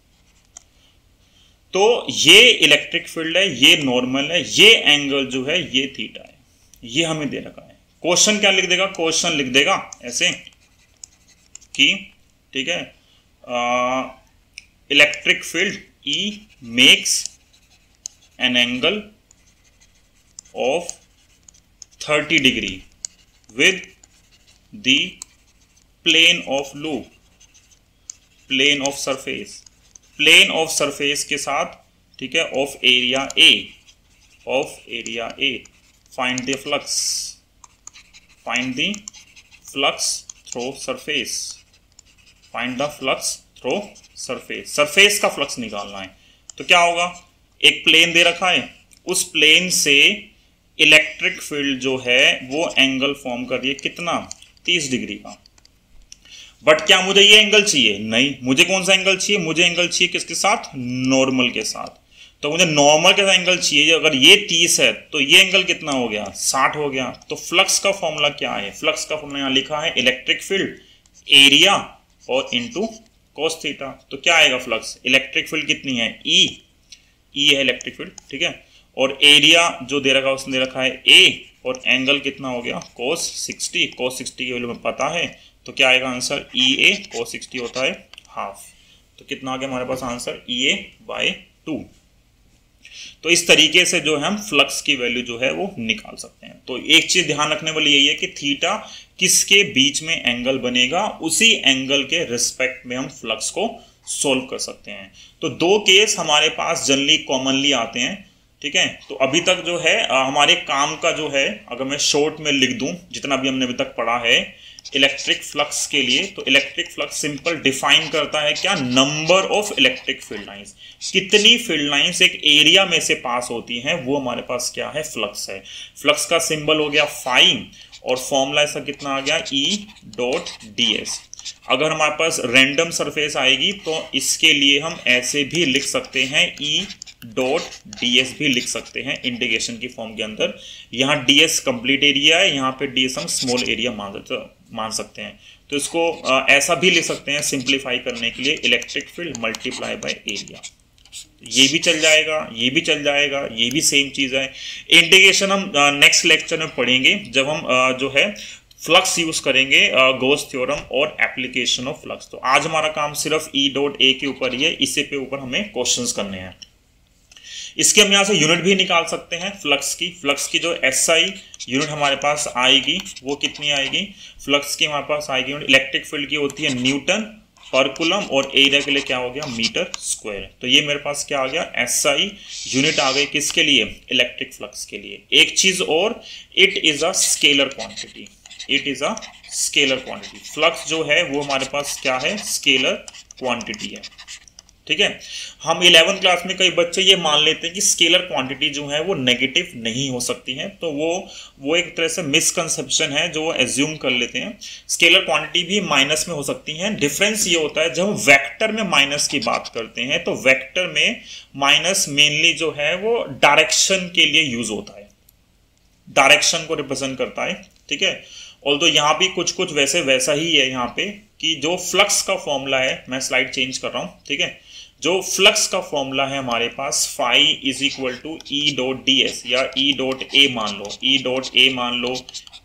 तो ये इलेक्ट्रिक फील्ड है, ये नॉर्मल है, ये एंगल जो है ये थीटा है, ये हमें दे रखा है। क्वेश्चन क्या लिख देगा? क्वेश्चन लिख देगा ऐसे कि, ठीक है, electric field E makes an angle of 30 degree with the plane of loop, plane of surface, plane of surface के साथ, ठीक है, of area A, of area A, find the flux, find the flux through surface, find the flux through surface, surface का flux निकालना है। तो क्या होगा? एक प्लेन दे रखा है, उस प्लेन से इलेक्ट्रिक फील्ड जो है वो एंगल फॉर्म कर रही है, कितना? 30 डिग्री का। बट क्या मुझे ये एंगल चाहिए? नहीं, मुझे कौन सा एंगल चाहिए? मुझे एंगल चाहिए किसके साथ? नॉर्मल के साथ। तो मुझे नॉर्मल के साथ एंगल चाहिए, अगर ये 30 है तो ये एंगल कितना हो गया? 60 हो गया। तो फ्लक्स का फॉर्मूला क्या है? फ्लक्स का फॉर्मूला यहाँ लिखा है, इलेक्ट्रिक फील्ड एरिया और इनटू cos थीटा। तो क्या आएगा फ्लक्स? इलेक्ट्रिक फील्ड कितनी है? ई है इलेक्ट्रिक फील्ड, ठीक है, और एरिया जो दे रखा है उसने दे रखा है ए, और एंगल कितना हो गया? cos 60। cos 60 की वैल्यू में पता है, तो क्या आएगा आंसर? ई ए, cos 60 होता है हाफ। तो कितना आ गया हमारे पास आंसर? ई ए बाय 2। तो इस तरीके से जो है हम फ्लक्स की वैल्यू जो है वो निकाल सकते हैं। तो एक चीज ध्यान रखने वाली यही है कि थीटा किसके बीच में एंगल बनेगा, उसी एंगल के रिस्पेक्ट में हम फ्लक्स को सोल्व कर सकते हैं। तो दो केस हमारे पास जनरली कॉमनली आते हैं, ठीक है। तो अभी तक जो है हमारे काम का जो है, अगर मैं शॉर्ट में लिख दूं जितना भी हमने अभी तक पढ़ा है इलेक्ट्रिक फ्लक्स के लिए, तो इलेक्ट्रिक फ्लक्स सिंपल डिफाइन करता है क्या? Number of electric field lines. कितनी फील्ड लाइंस एक एरिया में से पास होती हैं, वो हमारे पास क्या है? फ्लक्स है। फ्लक्स का सिंबल हो गया फाई, और फॉर्मूला इसका कितना आ गया? ई डॉट डी एस। अगर हमारे पास रैंडम सरफेस आएगी तो इसके लिए हम ऐसे भी लिख सकते हैं, ई डॉट डी एस भी लिख सकते हैं इंटीग्रेशन की फॉर्म के अंदर। यहाँ डी एस कंप्लीट एरिया है, यहाँ पे डी एस हम स्मॉल एरिया मान सकते हैं। तो इसको ऐसा भी लिख सकते हैं सिंप्लीफाई करने के लिए, electric field multiply by area. ये भी चल जाएगा, ये भी चल जाएगा, ये भी सेम चीज़ है। इंटीग्रेशन हम नेक्स्ट लेक्चर में पढ़ेंगे, जब हम जो है फ्लक्स यूज करेंगे, गॉस थ्योरम और एप्लीकेशन ऑफ फ्लक्स। तो आज हमारा काम सिर्फ ई डॉट ए के ऊपर ही है, इसी पे ऊपर हमें क्वेश्चंस करने हैं। इसके हम यहाँ से यूनिट भी निकाल सकते हैं फ्लक्स की जो एसआई यूनिट हमारे पास आएगी वो कितनी आएगी, फ्लक्स की हमारे पास आएगी यूनिट इलेक्ट्रिक फील्ड की होती है न्यूटन पर कूलम, और एरिया के लिए क्या हो गया, मीटर स्क्वायर। तो ये मेरे पास क्या आ गया, एसआई यूनिट आ गई किसके लिए, इलेक्ट्रिक फ्लक्स के लिए। एक चीज और, it is a scalar quantity, it is a scalar quantity. Flux जो है वो हमारे पास क्या है, स्केलर क्वांटिटी है। ठीक है, हम 11th क्लास में कई बच्चे ये मान लेते हैं कि स्केलर क्वांटिटी जो है वो नेगेटिव नहीं हो सकती है, तो वो एक तरह से मिसकंसेप्शन है जो एज्यूम कर लेते हैं। स्केलर क्वांटिटी भी माइनस में हो सकती है। डिफरेंस ये होता है जब हम वेक्टर में माइनस की बात करते हैं तो वेक्टर में माइनस मेनली जो है वो डायरेक्शन के लिए यूज होता है, डायरेक्शन को रिप्रेजेंट करता है। ठीक है, ऑल्दो यहाँ भी कुछ कुछ वैसा ही है यहाँ पे कि जो फ्लक्स का फॉर्मूला है, मैं स्लाइड चेंज कर रहा हूँ। ठीक है, जो फ्लक्स का फॉर्मूला है हमारे पास phi is equal to E dot D S, या ई डॉट ए मान लो, ई डॉट ए मान लो,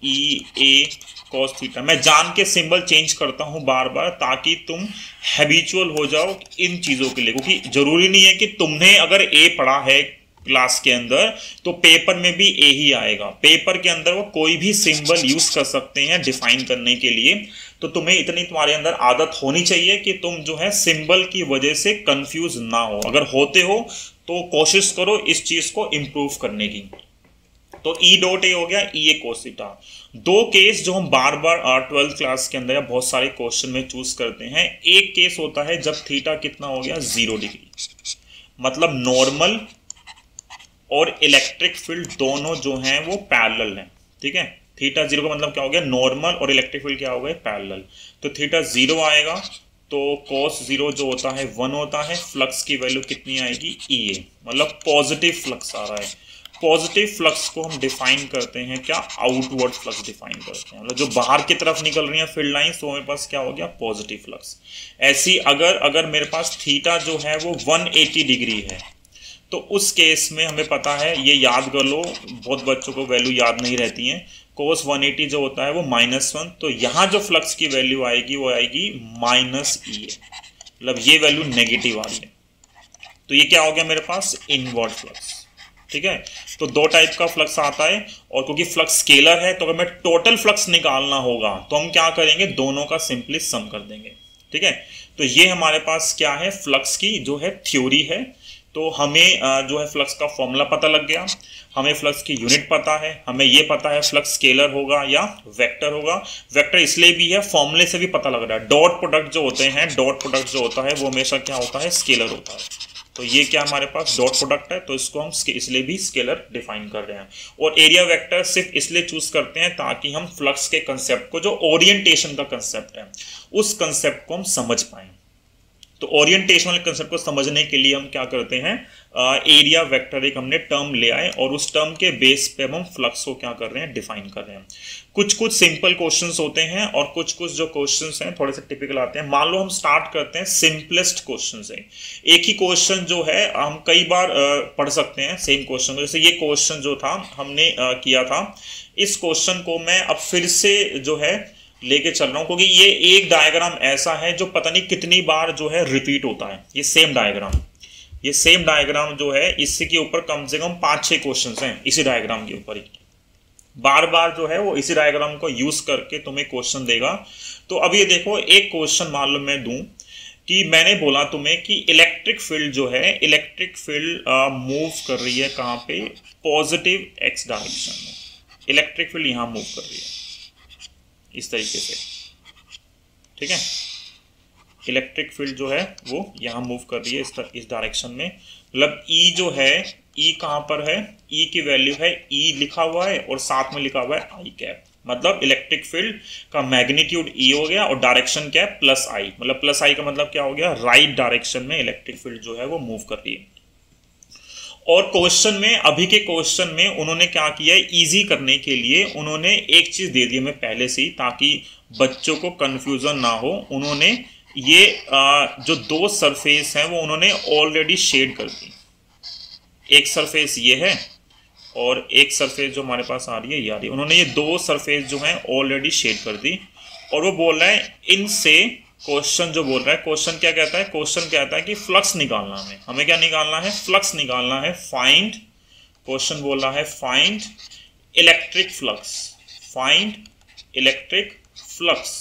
ई ए कॉस थीटा। मैं जान के सिंबल चेंज करता हूं बार बार ताकि तुम हैबिचुअल हो जाओ इन चीजों के लिए, क्योंकि जरूरी नहीं है कि तुमने अगर ए पढ़ा है क्लास के अंदर तो पेपर में भी ए ही आएगा। पेपर के अंदर वो कोई भी सिंबल यूज कर सकते हैं डिफाइन करने के लिए। तो तुम्हें इतनी तुम्हारे अंदर आदत होनी चाहिए कि तुम जो है सिंबल की वजह से कंफ्यूज ना हो। अगर होते हो तो कोशिश करो इस चीज को इंप्रूव करने की। तो ई डॉट ए हो गया, ई ए कोस थीटा। दो केस जो हम बार बार 12th क्लास के अंदर या बहुत सारे क्वेश्चन में चूज करते हैं। एक केस होता है जब थीटा कितना हो गया, 0 डिग्री, मतलब नॉर्मल और इलेक्ट्रिक फील्ड दोनों जो हैं वो पैरेलल हैं। ठीक है, थीटा 0 का मतलब क्या हो गया, नॉर्मल और इलेक्ट्रिक फील्ड क्या हो गए, पैरेलल। तो थीटा 0 आएगा तो cos 0 जो होता है 1 होता है। फ्लक्स की वैल्यू कितनी आएगी, ई ए, मतलब पॉजिटिव फ्लक्स आ रहा है। पॉजिटिव फ्लक्स को हम डिफाइन करते हैं क्या, आउटवर्ड फ्लक्स डिफाइन करते हैं, मतलब जो बाहर की तरफ निकल रही है फील्ड लाइंस, तो मेरे पास क्या हो गया, पॉजिटिव फ्लक्स। ऐसी अगर मेरे पास थीटा जो है वो 180 डिग्री है तो उस केस में हमें पता है, ये याद कर लो, बहुत बच्चों को वैल्यू याद नहीं रहती है, कोस 180 जो होता है वो -1, तो यहाँ जो फ्लक्स की वैल्यू आएगी वो आएगी -E, मतलब ये वैल्यू नेगेटिव आ रही है। तो ये क्या हो गया मेरे पास, इनवर्ड फ्लक्स। ठीक है, तो दो टाइप का फ्लक्स आता है, और क्योंकि फ्लक्स स्केलर है तो अगर मैं टोटल फ्लक्स निकालना होगा तो हम क्या करेंगे, दोनों का सिंपली सम कर देंगे। ठीक है, तो ये हमारे पास क्या है, फ्लक्स की जो है थ्योरी है। तो हमें जो है फ्लक्स का फॉर्मूला पता लग गया, हमें फ्लक्स की यूनिट पता है, हमें ये पता है फ्लक्स स्केलर होगा या वेक्टर होगा। वेक्टर इसलिए भी है, फॉर्मूले से भी पता लग रहा है। डॉट प्रोडक्ट जो होते हैं, डॉट प्रोडक्ट जो होता है वो हमेशा क्या होता है, स्केलर होता है। तो ये क्या हमारे पास डॉट प्रोडक्ट है, तो इसको हम इसलिए भी स्केलर डिफाइन कर रहे हैं। और एरिया वेक्टर सिर्फ इसलिए चूज करते हैं ताकि हम फ्लक्स के कंसेप्ट को, जो ओरिएंटेशन का कंसेप्ट है, उस कंसेप्ट को हम समझ पाएं। तो ओरिएंटेशन वाले कंसेप्ट को समझने के लिए हम क्या करते हैं, एरिया वेक्टर एक हमने टर्म ले आए और उस टर्म के बेस पे हम फ्लक्स को क्या कर रहे हैं, डिफाइन कर रहे हैं। कुछ सिंपल क्वेश्चंस होते हैं और कुछ जो क्वेश्चंस हैं थोड़े से टिपिकल आते हैं। मान लो हम स्टार्ट करते हैं सिंपलेस्ट क्वेश्चन से। एक ही क्वेश्चन जो है हम कई बार पढ़ सकते हैं सेम क्वेश्चन को। जैसे ये क्वेश्चन जो था हमने किया था, इस क्वेश्चन को मैं अब फिर से जो है लेके चल रहा हूं, क्योंकि ये एक डायग्राम ऐसा है जो पता नहीं कितनी बार जो है रिपीट होता है। ये सेम डायग्राम जो है, इससे के ऊपर कम से कम 5-6 क्वेश्चंस हैं इसी डायग्राम के ऊपर ही। बार बार जो है वो इसी डायग्राम को यूज करके तुम्हें क्वेश्चन देगा। तो अब ये देखो, एक क्वेश्चन मान लो मैं दूं कि मैंने बोला तुम्हें कि इलेक्ट्रिक फील्ड जो है, इलेक्ट्रिक फील्ड मूव कर रही है कहाँ पे, पॉजिटिव x डायरेक्शन में। इलेक्ट्रिक फील्ड यहाँ मूव कर रही है इस तरीके से। ठीक है, इलेक्ट्रिक फील्ड जो है वो यहाँ मूव कर रही है इस डायरेक्शन में। मतलब E जो है, E कहाँ पर है, E की वैल्यू है, E लिखा हुआ है और साथ में लिखा हुआ है I कैप। मतलब इलेक्ट्रिक फील्ड का मैग्नीट्यूड E हो गया और डायरेक्शन क्या है, +I। मतलब +I का मतलब क्या हो गया, राइट डायरेक्शन में इलेक्ट्रिक फील्ड जो है वो मूव कर रही है। और क्वेश्चन में, अभी के क्वेश्चन में उन्होंने क्या किया है, इजी करने के लिए उन्होंने एक चीज दे दी हमें पहले से ही, ताकि बच्चों को कंफ्यूजन ना हो। उन्होंने ये जो दो सरफेस हैं वो उन्होंने ऑलरेडी शेड कर दी। एक सरफेस ये है और एक सरफेस जो हमारे पास आ रही है ये आ रही है। उन्होंने ये दो सरफेस जो है ऑलरेडी शेड कर दी और वो बोल रहा है इनसे क्वेश्चन जो बोल रहा है, क्वेश्चन क्या कहता है, क्वेश्चन कहता है कि फ्लक्स निकालना हमें क्या निकालना है, फ्लक्स निकालना है। फाइंड, क्वेश्चन बोल रहा है find electric flux, find electric flux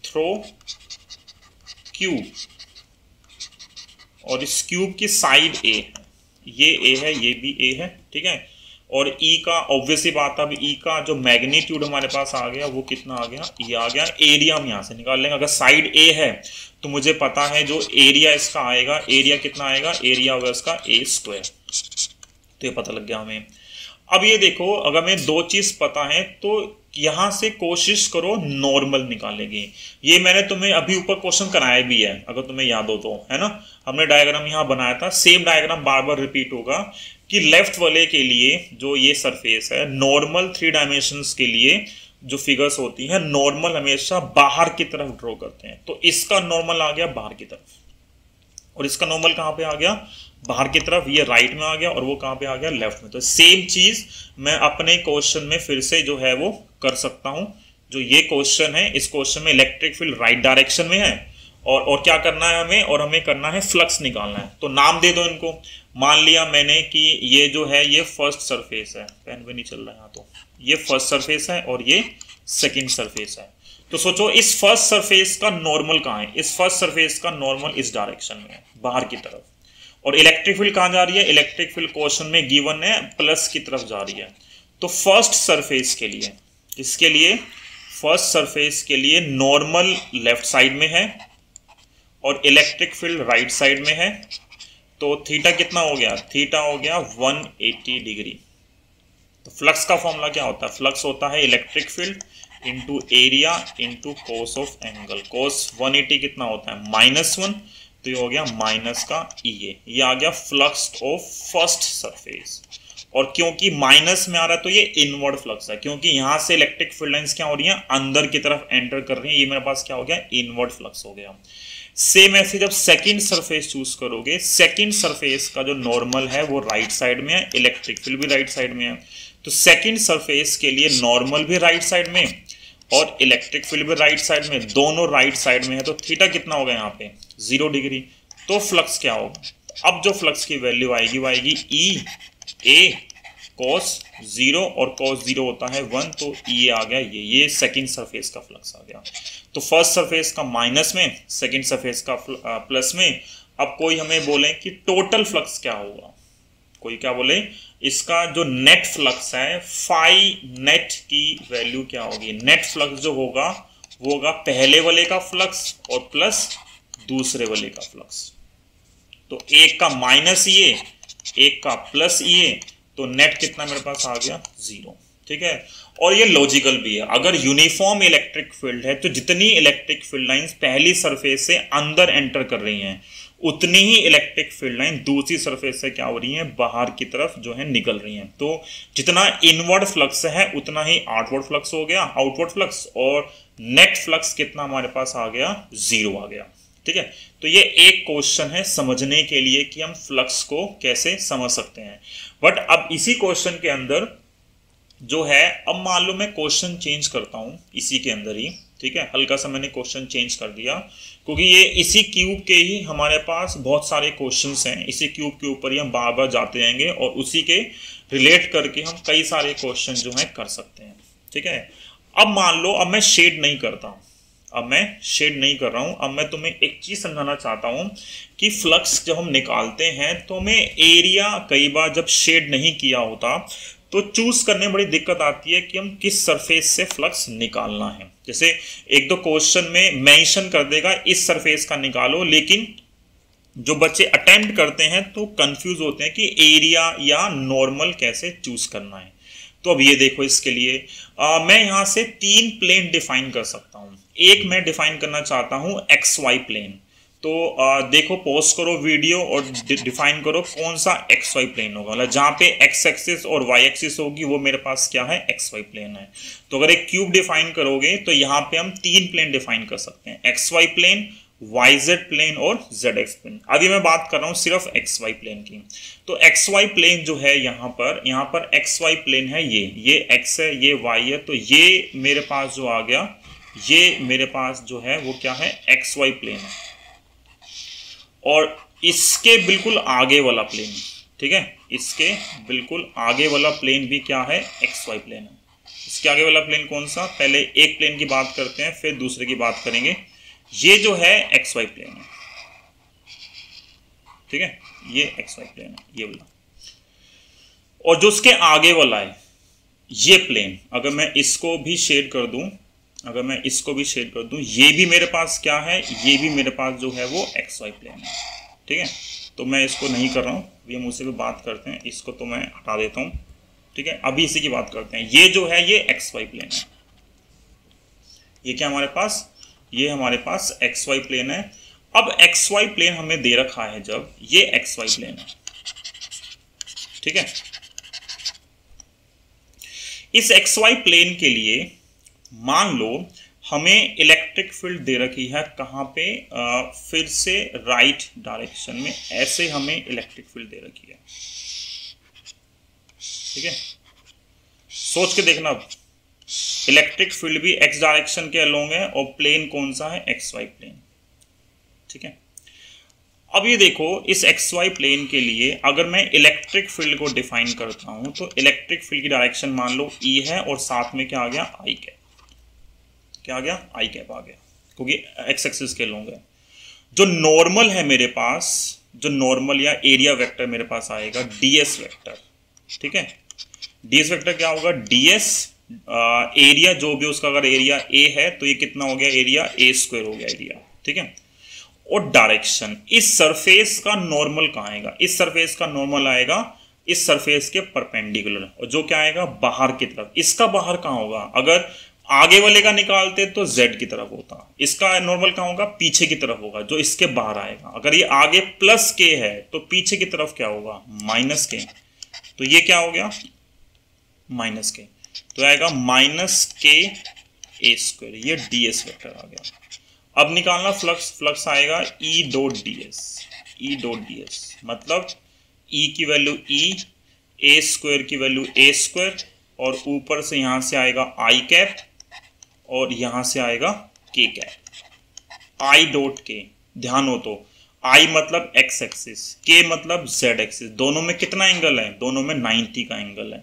throw cube, और इस क्यूब की साइड ए है, ये ए है, ये भी ए है, ठीक है। और ई का ऑब्वियसली बात है, अब ई का जो मैग्नीट्यूड हमारे पास आ गया वो कितना आ गया, ये आ गया। एरिया हम यहाँ से निकाल लेंगे, अगर साइड ए है तो मुझे पता है जो एरिया इसका आएगा, एरिया कितना आएगा, एरिया होगा इसका ए स्क्वायर, तो ये पता लग गया हमें। अब ये देखो, अगर हमें दो चीज पता है तो यहां से कोशिश करो नॉर्मल निकालेंगे। ये मैंने तुम्हें अभी ऊपर क्वेश्चन कराया भी है, अगर तुम्हें याद हो तो, है ना। हमने डायग्राम यहां बनाया था, सेम डायग्राम बार बार रिपीट होगा कि लेफ्ट वाले के लिए जो ये सरफेस है, नॉर्मल 3 डायमेंशंस के लिए जो फिगर्स होती हैं, नॉर्मल हमेशा बाहर की तरफ ड्रॉ करते हैं। तो इसका नॉर्मल आ गया बाहर की तरफ, और इसका नॉर्मल कहाँ पे आ गया, बाहर की तरफ, ये राइट में आ गया, और वो कहाँ पे आ गया, लेफ्ट में। तो सेम चीज मैं अपने क्वेश्चन में फिर से जो है वो कर सकता हूं। जो ये क्वेश्चन है, इस क्वेश्चन में इलेक्ट्रिक फील्ड राइट डायरेक्शन में है, और क्या करना है हमें, और हमें करना है फ्लक्स निकालना है। तो नाम दे दो इनको। मान लिया मैंने कि ये जो है ये फर्स्ट सरफेस है, पेन भी नहीं चल रहा है यहाँ, तो ये फर्स्ट सरफेस है और ये सेकेंड सरफेस है। तो सोचो इस फर्स्ट सरफेस का नॉर्मल कहाँ है, इस फर्स्ट सरफेस का नॉर्मल इस डायरेक्शन में है, बाहर की तरफ। और इलेक्ट्रिक फील्ड कहाँ जा रही है, इलेक्ट्रिक फील्ड क्वेश्चन में गिवन है प्लस की तरफ जा रही है। तो फर्स्ट सरफेस के लिए, इसके लिए फर्स्ट सरफेस के लिए नॉर्मल लेफ्ट साइड में है और इलेक्ट्रिक फील्ड राइट साइड में है। तो थीटा कितना हो गया, थीटा हो गया 180 डिग्री। तो फ्लक्स का फॉर्मूला क्या होता है, फ्लक्स होता है electric field into area into cos of angle. Cos 180 कितना होता है, -1, तो ये हो गया माइनस का ये आ गया फ्लक्स ऑफ फर्स्ट सरफेस। और क्योंकि माइनस में आ रहा है तो ये इनवर्ड फ्लक्स है, क्योंकि यहां से इलेक्ट्रिक फील्ड लाइंस क्या हो रही हैं, अंदर की तरफ एंटर कर रही हैं। ये मेरे पास क्या हो गया, इनवर्ड फ्लक्स हो गया। सेम ऐसे जब सेकंड सरफेस चूज करोगे, सेकंड सरफेस का जो नॉर्मल है वो राइट साइड में है, इलेक्ट्रिक फील्ड भी राइट साइड में है। तो सेकंड सरफेस के लिए नॉर्मल भी राइट साइड में और इलेक्ट्रिक फील्ड भी राइट साइड में, दोनों राइट साइड में है। तो थीटा कितना होगा यहाँ पे, 0 डिग्री। तो फ्लक्स क्या होगा, अब जो फ्लक्स की वैल्यू आएगी वो आएगी ई ए cos 0, और cos 0 होता है 1, तो ये आ गया, ये सेकंड सरफेस का फ्लक्स आ गया। तो फर्स्ट सरफेस का माइनस में, सेकंड सरफेस का प्लस में। अब कोई हमें बोले कि टोटल फ्लक्स क्या होगा, कोई क्या बोले, इसका जो नेट फ्लक्स है, फाई नेट की वैल्यू क्या होगी। नेट फ्लक्स जो होगा वो होगा पहले वाले का फ्लक्स और प्लस दूसरे वाले का फ्लक्स। तो एक का माइनस ये, एक का प्लस ये, तो नेट कितना मेरे पास आ गया, 0, ठीक है। और ये लॉजिकल भी है, अगर यूनिफॉर्म इलेक्ट्रिक फील्ड है तो जितनी इलेक्ट्रिक फील्ड लाइंस पहली सरफेस से अंदर एंटर कर रही हैं, उतनी ही इलेक्ट्रिक फील्ड लाइन दूसरी सरफेस से क्या हो रही है, बाहर की तरफ जो है निकल रही हैं। तो जितना इनवर्ड फ्लक्स है उतना ही आउटवर्ड फ्लक्स हो गया, आउटवर्ड फ्लक्स, और नेट फ्लक्स कितना हमारे पास आ गया, 0 आ गया, ठीक है। तो ये एक क्वेश्चन है समझने के लिए कि हम फ्लक्स को कैसे समझ सकते हैं। बट अब इसी क्वेश्चन के अंदर जो है, अब मान लो मैं क्वेश्चन चेंज करता हूं इसी के अंदर ही, ठीक है, हल्का सा मैंने क्वेश्चन चेंज कर दिया, क्योंकि ये इसी क्यूब के ही हमारे पास बहुत सारे क्वेश्चंस हैं, इसी क्यूब के ऊपर ही हम बार बार जाते रहेंगे और उसी के रिलेट करके हम कई सारे क्वेश्चन जो है कर सकते हैं, ठीक है। अब मान लो, अब मैं शेड नहीं करता हूं, अब मैं शेड नहीं कर रहा हूं, अब मैं तुम्हें एक चीज समझाना चाहता हूं कि फ्लक्स जब हम निकालते हैं तो हमें एरिया कई बार जब शेड नहीं किया होता तो चूज करने में बड़ी दिक्कत आती है कि हम किस सरफेस से फ्लक्स निकालना है। जैसे एक दो क्वेश्चन में मेंशन कर देगा इस सरफेस का निकालो, लेकिन जो बच्चे अटेम्प्ट करते हैं तो कंफ्यूज होते हैं कि एरिया या नॉर्मल कैसे चूज करना है। तो अब ये देखो, इसके लिए मैं यहां से 3 प्लेन डिफाइन कर सकता हूं। एक मैं डिफाइन करना चाहता हूं XY प्लेन। तो देखो, पॉज करो वीडियो और डिफाइन करो कौन सा XY प्लेन होगा, मतलब जहां पे X एक्सिस और Y एक्सिस होगी वो मेरे पास क्या है, XY प्लेन है। तो अगर एक क्यूब डिफाइन करोगे तो यहाँ पे हम 3 प्लेन डिफाइन कर सकते हैं, XY प्लेन, YZ प्लेन और ZX प्लेन। अभी मैं बात कर रहा हूँ सिर्फ XY प्लेन की। तो XY प्लेन जो है यहाँ पर XY प्लेन है, ये X है, ये Y है, तो ये मेरे पास जो आ गया, ये मेरे पास जो है वो क्या है, XY प्लेन है। और इसके बिल्कुल आगे वाला प्लेन, ठीक है, इसके बिल्कुल आगे वाला प्लेन भी क्या है, XY प्लेन है। इसके आगे वाला प्लेन कौन सा, पहले एक प्लेन की बात करते हैं फिर दूसरे की बात करेंगे। ये जो है XY प्लेन है, ठीक है, ये XY प्लेन है, ये वाला। और जो उसके आगे वाला है ये प्लेन, अगर मैं इसको भी शेड कर दूं, ये भी मेरे पास क्या है, ये भी मेरे पास जो है वो XY प्लेन है, ठीक है। तो मैं इसको नहीं कर रहा हूँ, अभी हम उससे भी बात करते हैं, इसको तो मैं हटा देता हूँ, ठीक है। अभी इसी की बात करते हैं। ये जो है ये XY प्लेन है, ये क्या हमारे पास, ये हमारे पास XY प्लेन है। अब XY प्लेन हमें दे रखा है, जब ये XY प्लेन है, ठीक है। इस XY प्लेन के लिए मान लो हमें इलेक्ट्रिक फील्ड दे रखी है, कहाँ पे, फिर से राइट डायरेक्शन में, ऐसे हमें इलेक्ट्रिक फील्ड दे रखी है, ठीक है। सोच के देखना, अब इलेक्ट्रिक फील्ड भी x डायरेक्शन के अलोंग है और प्लेन कौन सा है, XY प्लेन, ठीक है। अब ये देखो, इस XY प्लेन के लिए अगर मैं इलेक्ट्रिक फील्ड को डिफाइन करता हूं तो इलेक्ट्रिक फील्ड की डायरेक्शन मान लो E है और साथ में क्या आ गया, आई कैप, क्या आ गया, आई कैप आ गया, क्योंकि एक्स एक्सिस के अलोंग है। जो नॉर्मल है मेरे पास, जो नॉर्मल या एरिया वेक्टर मेरे पास आएगा DS वेक्टर, ठीक है। DS वेक्टर क्या होगा, DS एरिया जो भी उसका, अगर एरिया A है तो ये कितना हो गया, एरिया A² हो गया एरिया, ठीक है। और डायरेक्शन, इस सरफेस का नॉर्मल कहाँ आएगा, इस सरफेस का नॉर्मल आएगा इस सरफेस के परपेंडिकुलर, और जो क्या आएगा, बाहर की तरफ। इसका बाहर कहाँ होगा, अगर आगे वाले का निकालते तो Z की तरफ होता, इसका नॉर्मल कहाँ होगा, पीछे की तरफ होगा, जो इसके बाहर आएगा। अगर ये आगे +K है तो पीछे की तरफ क्या होगा, -K, तो ये क्या हो गया, -K, तो आएगा -KA², ये DS वेक्टर आ गया। अब निकालना फ्लक्स आएगा E.ds, मतलब E की वैल्यू E, A² की वैल्यू A², और ऊपर से यहां से आएगा I कैप और यहां से आएगा K कैप, I.K। ध्यान हो तो I मतलब x एक्सिस, K मतलब z एक्सिस, दोनों में कितना एंगल है, दोनों में 90 का एंगल है।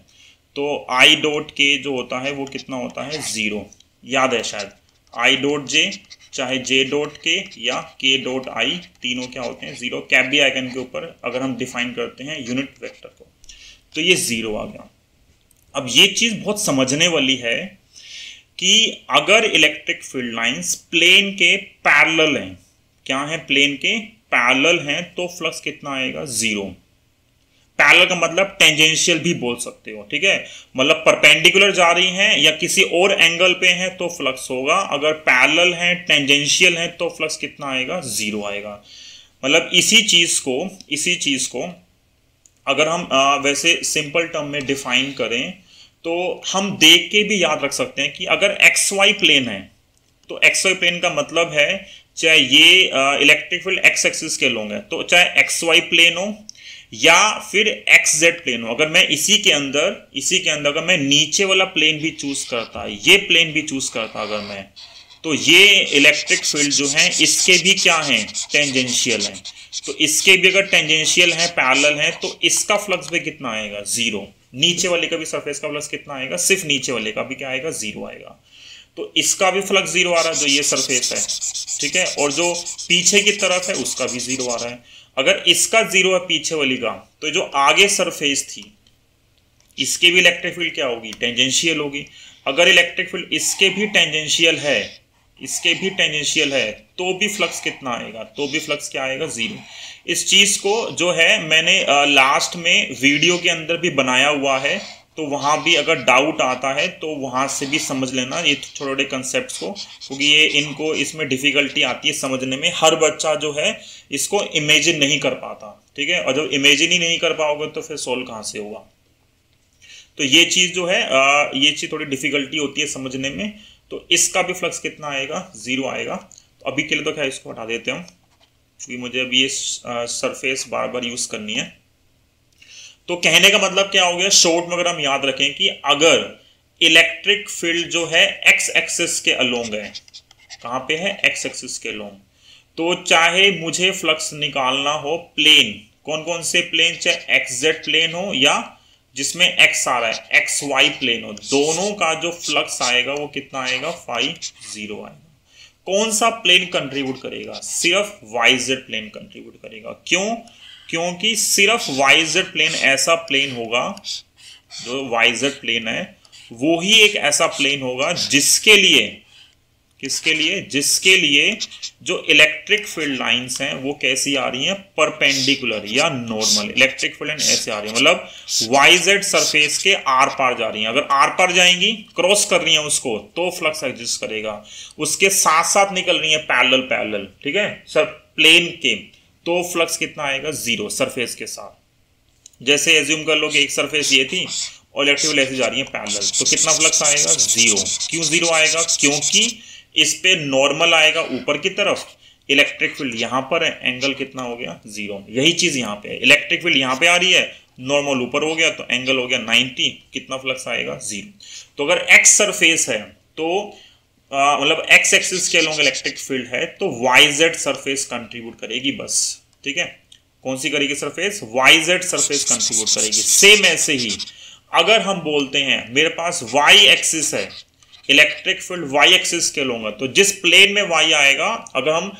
तो I.K जो होता है वो कितना होता है, 0, याद है शायद, I.J चाहे J.K या K.I, तीनों क्या होते हैं, 0। कैप भी आइकन के ऊपर अगर हम डिफाइन करते हैं यूनिट वेक्टर को, तो ये 0 आ गया। अब ये चीज बहुत समझने वाली है कि अगर इलेक्ट्रिक फील्ड लाइंस प्लेन के पैरेलल हैं, क्या है, प्लेन के पैरेलल हैं, तो फ्लक्स कितना आएगा, 0। पैरेलल का मतलब टेंजेंशियल भी बोल सकते हो, ठीक है, मतलब परपेंडिकुलर जा रही हैं या किसी और एंगल पे हैं तो फ्लक्स होगा, अगर पैरेलल हैं, टेंजेंशियल हैं, तो फ्लक्स कितना आएगा, 0 आएगा। मतलब इसी चीज को अगर हम वैसे सिंपल टर्म में डिफाइन करें तो हम देख के भी याद रख सकते हैं कि अगर XY प्लेन है तो XY प्लेन का मतलब है चाहे ये इलेक्ट्रिक फील्ड x एक्सिस के लॉन्ग है, तो चाहे XY प्लेन हो या फिर XZ प्लेन हो, अगर मैं इसी के अंदर अगर मैं नीचे वाला प्लेन भी चूज करता, ये प्लेन भी चूज करता अगर मैं, तो ये इलेक्ट्रिक फील्ड जो है इसके भी क्या हैं, टेंजेंशियल हैं। तो इसके भी अगर टेंजेंशियल हैं, पैरेलल हैं, तो इसका फ्लक्स भी कितना आएगा, 0। नीचे वाले का भी सरफेस का फ्लक्स कितना आएगा, सिर्फ नीचे वाले का भी क्या आएगा, 0 आएगा। तो इसका भी फ्लक्स 0 आ रहा है जो ये सरफेस है, ठीक है, और जो पीछे की तरफ है उसका भी 0 आ रहा है। अगर इसका 0 है पीछे वाली का, तो जो आगे सरफेस थी इसके भी इलेक्ट्रिक फील्ड क्या होगी, टेंजेंशियल होगी। अगर इलेक्ट्रिक फील्ड इसके भी टेंजेंशियल है तो भी फ्लक्स कितना आएगा, तो भी फ्लक्स क्या आएगा, 0। इस चीज को जो है मैंने लास्ट में वीडियो के अंदर भी बनाया हुआ है, तो वहां भी अगर डाउट आता है तो वहां से भी समझ लेना ये छोटे छोटे कंसेप्ट्स को, क्योंकि ये इनको इसमें डिफिकल्टी आती है समझने में। हर बच्चा जो है इसको इमेजिन नहीं कर पाता, ठीक है, और जब इमेजिन ही नहीं कर पाओगे तो फिर सोल्व कहाँ से होगा। तो ये चीज जो है ये चीज थोड़ी डिफिकल्टी होती है समझने में। तो इसका भी फ्लक्स कितना आएगा, 0 आएगा। अभी के लिए तो क्या इसको हटा देते हैं क्योंकि मुझे अभी ये सरफेस बार बार यूज करनी है। तो कहने का मतलब क्या हो गया, शॉर्ट में अगर हम याद रखें कि अगर इलेक्ट्रिक फील्ड जो है एक्स एक्सिस के अलोंग है, कहाँ पे है, एक्स एक्सिस के अलोंग, तो चाहे मुझे फ्लक्स निकालना हो प्लेन, कौन कौन से प्लेन, चाहे एक्स जेड प्लेन हो या जिसमें एक्स आ रहा है एक्स वाई प्लेन हो, दोनों का जो फ्लक्स आएगा वो कितना आएगा, फाई 0 आएगा। कौन सा प्लेन कंट्रीब्यूट करेगा, सिर्फ वाई जेड प्लेन कंट्रीब्यूट करेगा। क्यों, क्योंकि सिर्फ वाई जेड प्लेन ऐसा प्लेन होगा, जो वाई जेड प्लेन है वो ही एक ऐसा प्लेन होगा जिसके लिए, किसके लिए, जिसके लिए जो इलेक्ट्रिक फील्ड लाइंस हैं वो कैसी आ रही हैं, परपेंडिकुलर या नॉर्मल। इलेक्ट्रिक फील्ड ऐसे आ रही है, मतलब वाई जेड सरफेस के आर पार जा रही हैं। अगर आर पार जाएंगी, क्रॉस कर रही हैं उसको, तो फ्लक्स एग्जिस्ट करेगा। उसके साथ साथ निकल रही है पैरेलल, ठीक है सर, प्लेन के, तो फ्लक्स कितना आएगा, 0 सरफेस के साथ। जैसे एज्यूम कर लो कि एक सरफेस ये थी और इलेक्ट्रिक फील्ड ऐसे जा रही है पैरेलल, तो कितना फ्लक्स आएगा, 0। क्यों 0 आएगा, क्योंकि इस पे नॉर्मल आएगा ऊपर की तरफ, इलेक्ट्रिक फील्ड यहां पर है, एंगल कितना हो गया, 0। यही चीज यहां पे है, इलेक्ट्रिक फील्ड यहां पे आ रही है, नॉर्मल ऊपर हो गया तो एंगल हो गया 90, कितना फ्लक्स आएगा, 0। तो अगर एक्स सरफेस है तो मतलब एक्स एक्सिस के अलोंग इलेक्ट्रिक फील्ड है तो वाई जेड सरफेस कंट्रीब्यूट करेगी बस, ठीक है। कौन सी करेगी surface, Y Z surface contribute करेगी। सेम ऐसे ही अगर हम बोलते हैं मेरे पास वाई एक्सिस है, इलेक्ट्रिक फील्ड वाई एक्सिस के अलोंग है, तो जिस प्लेन में वाई आएगा, अगर हम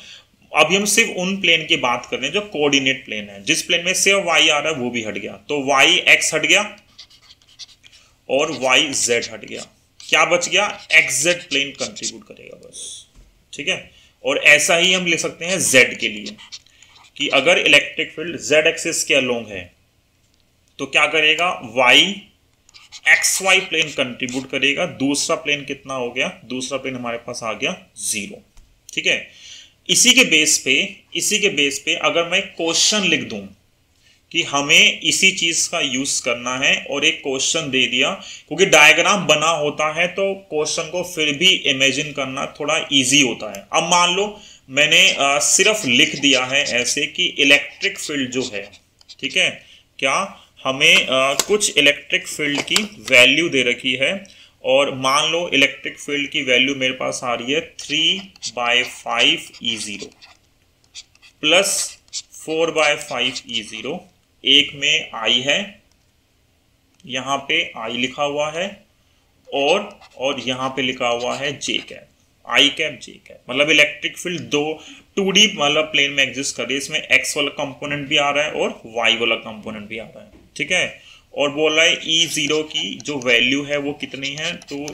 अभी हम सिर्फ उन प्लेन की बात कर रहे हैं जो कोऑर्डिनेट प्लेन है, जिस प्लेन में सिर्फ वाई आ रहा है वो भी हट गया, तो वाई एक्स हट गया और वाई जेड हट गया, क्या बच गया, एक्स जेड प्लेन कंट्रीब्यूट करेगा बस, ठीक है। और ऐसा ही हम ले सकते हैं जेड के लिए कि अगर इलेक्ट्रिक फील्ड जेड एक्सिस के अलोंग है तो क्या करेगा, Y X Y plane contribute करेगा। दूसरा प्लेन कितना हो गया, दूसरा प्लेन हमारे पास आ गया 0, ठीक है। इसी के बेस पे अगर मैं क्वेश्चन लिख दूं कि हमें इसी चीज का यूज करना है और एक क्वेश्चन दे दिया, क्योंकि डायग्राम बना होता है तो क्वेश्चन को फिर भी इमेजिन करना थोड़ा इजी होता है। अब मान लो मैंने सिर्फ लिख दिया है ऐसे कि इलेक्ट्रिक फील्ड जो है, ठीक है, क्या हमें कुछ इलेक्ट्रिक फील्ड की वैल्यू दे रखी है और मान लो इलेक्ट्रिक फील्ड की वैल्यू मेरे पास आ रही है 3/5 E0 प्लस 4/5 E0। एक में I है, यहाँ पे I लिखा हुआ है और यहाँ पे लिखा हुआ है J cap, I cap J cap, मतलब इलेक्ट्रिक फील्ड दो 2D मतलब प्लेन में एग्जिस्ट कर रही है। इसमें X वाला कंपोनेंट भी आ रहा है और Y वाला कंपोनेंट भी आ रहा है, ठीक है। और बोल रहा है E0 की जो वैल्यू है वो कितनी है, 2 ×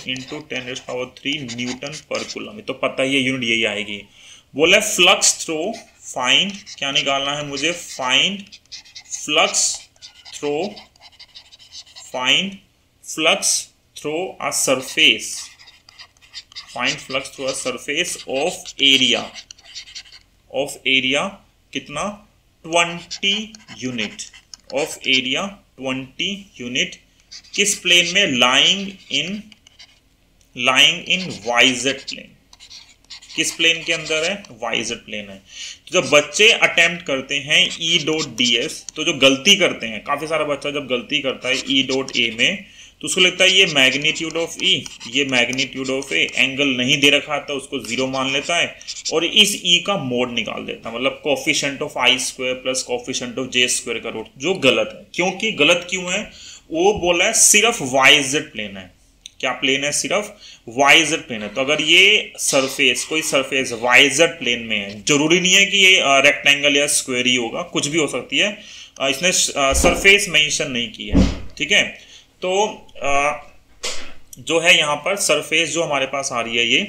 10⁻³ न्यूटन पर कूलम, तो पता ही है यूनिट यही आएगी। बोला है फ्लक्स थ्रो फाइंड, क्या निकालना है मुझे, find flux through a surface, find flux through a surface of area कितना, 20 यूनिट ऑफ एरिया, 20 यूनिट, किस प्लेन में, lying in Y Z plane. किस प्लेन के अंदर है, वाई जेड प्लेन है। तो जब बच्चे अटेम्प्ट करते हैं E.ds, तो जो गलती करते हैं, काफी सारा बच्चा जब गलती करता है E.A में तो उसको लगता है ये मैग्नीट्यूड ऑफ E, ये मैग्नीट्यूड ऑफ A, एंगल नहीं दे रखा था उसको 0 मान लेता है और इस E का मोड निकाल देता है, मतलब coefficient of I² plus coefficient of J² का रूट, जो गलत है। क्योंकि गलत क्यों है, वो बोला है सिर्फ वाई जेड प्लेन है। क्या प्लेन है, सिर्फ वाई जेड प्लेन है। तो अगर ये सरफेस, कोई सरफेस वाई जेड प्लेन में है, जरूरी नहीं है कि ये रेक्टेंगल या स्क्वायर ही होगा, कुछ भी हो सकती है, इसने सरफेस मेंशन नहीं की है, ठीक है। तो जो है यहाँ पर सरफेस जो हमारे पास आ रही है ये,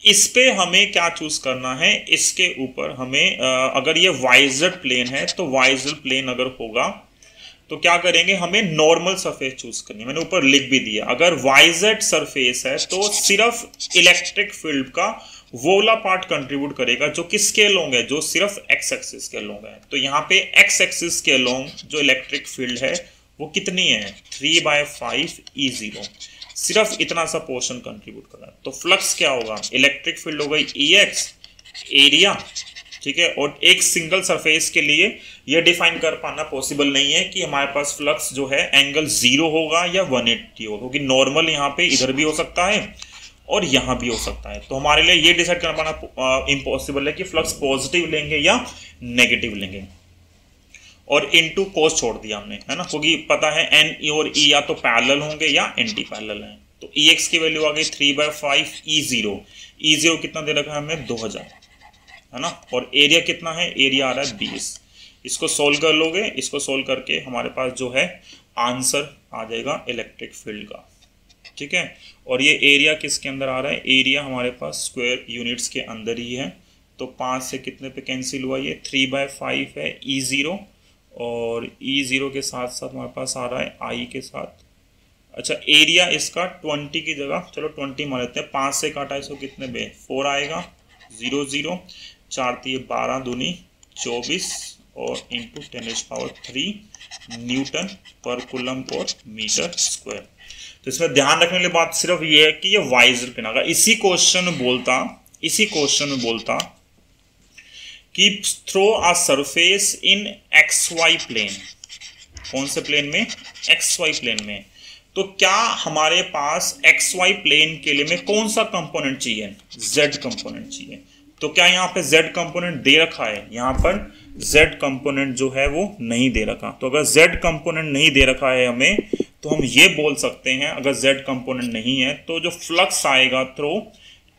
इस पे हमें क्या चूज करना है, इसके ऊपर हमें अगर ये वाई जेड प्लेन है तो वाई जेड प्लेन अगर होगा तो क्या करेंगे, हमें नॉर्मल सरफेस चूज करनी है। मैंने ऊपर लिख भी दिया, अगर वाई जेड सरफेस है तो सिर्फ इलेक्ट्रिक फील्ड का वो वाला पार्ट कंट्रीब्यूट करेगा जो किसके अलोंग है, जो सिर्फ एक्स एक्सिस के अलोंग है। तो यहाँ पे एक्स एक्सिस के अलोंग जो इलेक्ट्रिक फील्ड है वो कितनी है, 3/5 E0, सिर्फ इतना सा पोर्शन कंट्रीब्यूट कर रहा है। तो फ्लक्स क्या होगा, इलेक्ट्रिक फील्ड हो गई EX, एरिया, ठीक है। और एक सिंगल सरफेस के लिए यह डिफाइन कर पाना पॉसिबल नहीं है कि हमारे पास फ्लक्स जो है एंगल 0 होगा या 180 होगा, क्योंकि नॉर्मल यहाँ पे इधर भी हो सकता है और यहाँ भी हो सकता है। तो हमारे लिए ये डिसाइड कर पाना इम्पॉसिबल है कि फ्लक्स पॉजिटिव लेंगे या नेगेटिव लेंगे। और इनटू कोस छोड़ दिया हमने, है ना, क्योंकि पता है एन और ई या तो पैरेलल होंगे या एंटी पैरेलल हैं। तो ई एक्स की वैल्यू आ गई 3/5 E0। E0 कितना दे रखा है हमें 2000, है ना। और एरिया कितना है, एरिया आ रहा है 20। इसको सोल्व कर लोगे, इसको सोल्व करके हमारे पास जो है आंसर आ जाएगा इलेक्ट्रिक फील्ड का, ठीक है। और ये एरिया किसके अंदर आ रहा है, एरिया हमारे पास स्क्वायर यूनिट्स के अंदर ही है। तो 5 से कितने पे कैंसिल हुआ, ये 3/5 है E0, और E0 के साथ साथ हमारे पास आ रहा है I के साथ। अच्छा, एरिया इसका 20 की जगह चलो 20 मान लेते हैं, 5 से काटा इसको कितने पे 4 आएगा, 0 0 4 3 12 दूनी 24 और इंटू 10⁻³ न्यूटन पर कूलम पर मीटर स्क्वायर। तो इसमें ध्यान रखने वाली बात सिर्फ ये है कि ये वाइजर पिन, अगर इसी क्वेश्चन में बोलता कि through a surface in XY plane, कौन से प्लेन में, XY प्लेन में, तो क्या हमारे पास XY प्लेन के लिए में कौन सा कंपोनेंट चाहिए, Z कंपोनेंट चाहिए। तो क्या यहाँ पे Z कंपोनेंट दे रखा है, यहाँ पर Z कंपोनेंट जो है वो नहीं दे रखा। तो अगर Z कंपोनेंट नहीं दे रखा है हमें, तो हम ये बोल सकते हैं अगर Z कंपोनेंट नहीं है तो जो फ्लक्स आएगा थ्रू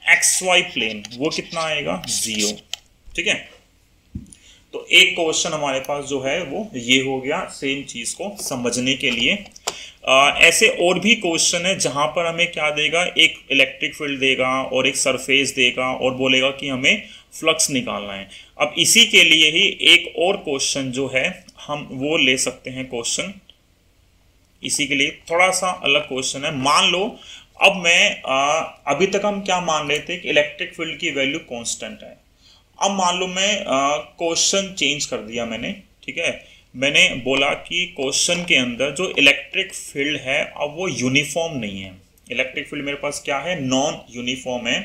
XY प्लेन वो कितना आएगा, 0, ठीक है। तो एक क्वेश्चन हमारे पास जो है वो ये हो गया सेम चीज को समझने के लिए। ऐसे और भी क्वेश्चन है जहां पर हमें क्या देगा, एक इलेक्ट्रिक फील्ड देगा और एक सरफेस देगा और बोलेगा कि हमें फ्लक्स निकालना है। अब इसी के लिए ही एक और क्वेश्चन जो है हम वो ले सकते हैं, क्वेश्चन इसी के लिए थोड़ा सा अलग क्वेश्चन है। मान लो अब मैं अभी तक हम क्या मान रहे थे कि इलेक्ट्रिक फील्ड की वैल्यू कांस्टेंट है। अब मान लो मैं क्वेश्चन चेंज कर दिया मैंने, ठीक है। मैंने बोला कि क्वेश्चन के अंदर जो इलेक्ट्रिक फील्ड है अब वो यूनिफॉर्म नहीं है। इलेक्ट्रिक फील्ड मेरे पास क्या है, नॉन यूनिफॉर्म है।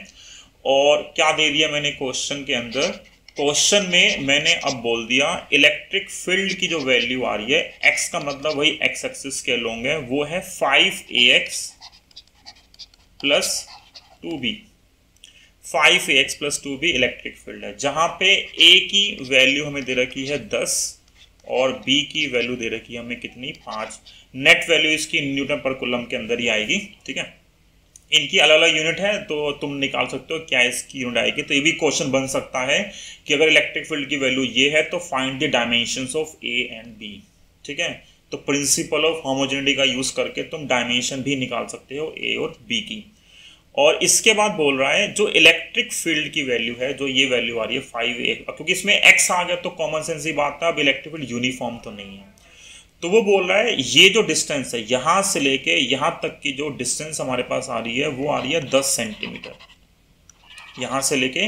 और क्या दे दिया मैंने क्वेश्चन के अंदर, क्वेश्चन में मैंने अब बोल दिया इलेक्ट्रिक फील्ड की जो वैल्यू आ रही है, एक्स का मतलब वही एक्स एक्सिस के अलोंग है, वो है 5AX + 2B। 5AX + 2B electric field है, जहां पे A की वैल्यू हमें दे रखी है 10 और B की वैल्यू दे रखी है हमें कितनी, 5। नेट वैल्यू इसकी न्यूटन पर कूलम के अंदर ही आएगी, ठीक है। इनकी अलग अलग यूनिट है तो तुम निकाल सकते हो क्या इसकी यूनिट आएगी। तो ये भी क्वेश्चन बन सकता है कि अगर इलेक्ट्रिक फील्ड की वैल्यू ये है तो find the dimensions of A and B, ठीक है। तो प्रिंसिपल ऑफ होमोजेनिटी का यूज करके तुम डायमेंशन भी निकाल सकते हो A और B की। और इसके बाद बोल रहा है जो इलेक्ट्रिक फील्ड की वैल्यू है, जो ये वैल्यू आ रही है 5A, क्योंकि इसमें x आ गया तो कॉमन सेंस ही बात है, अब इलेक्ट्रिक फील्ड यूनिफॉर्म तो नहीं है। तो वो बोल रहा है ये जो डिस्टेंस है यहां से लेके यहां तक की जो डिस्टेंस हमारे पास आ रही है वो आ रही है 10 सेंटीमीटर। यहां से लेके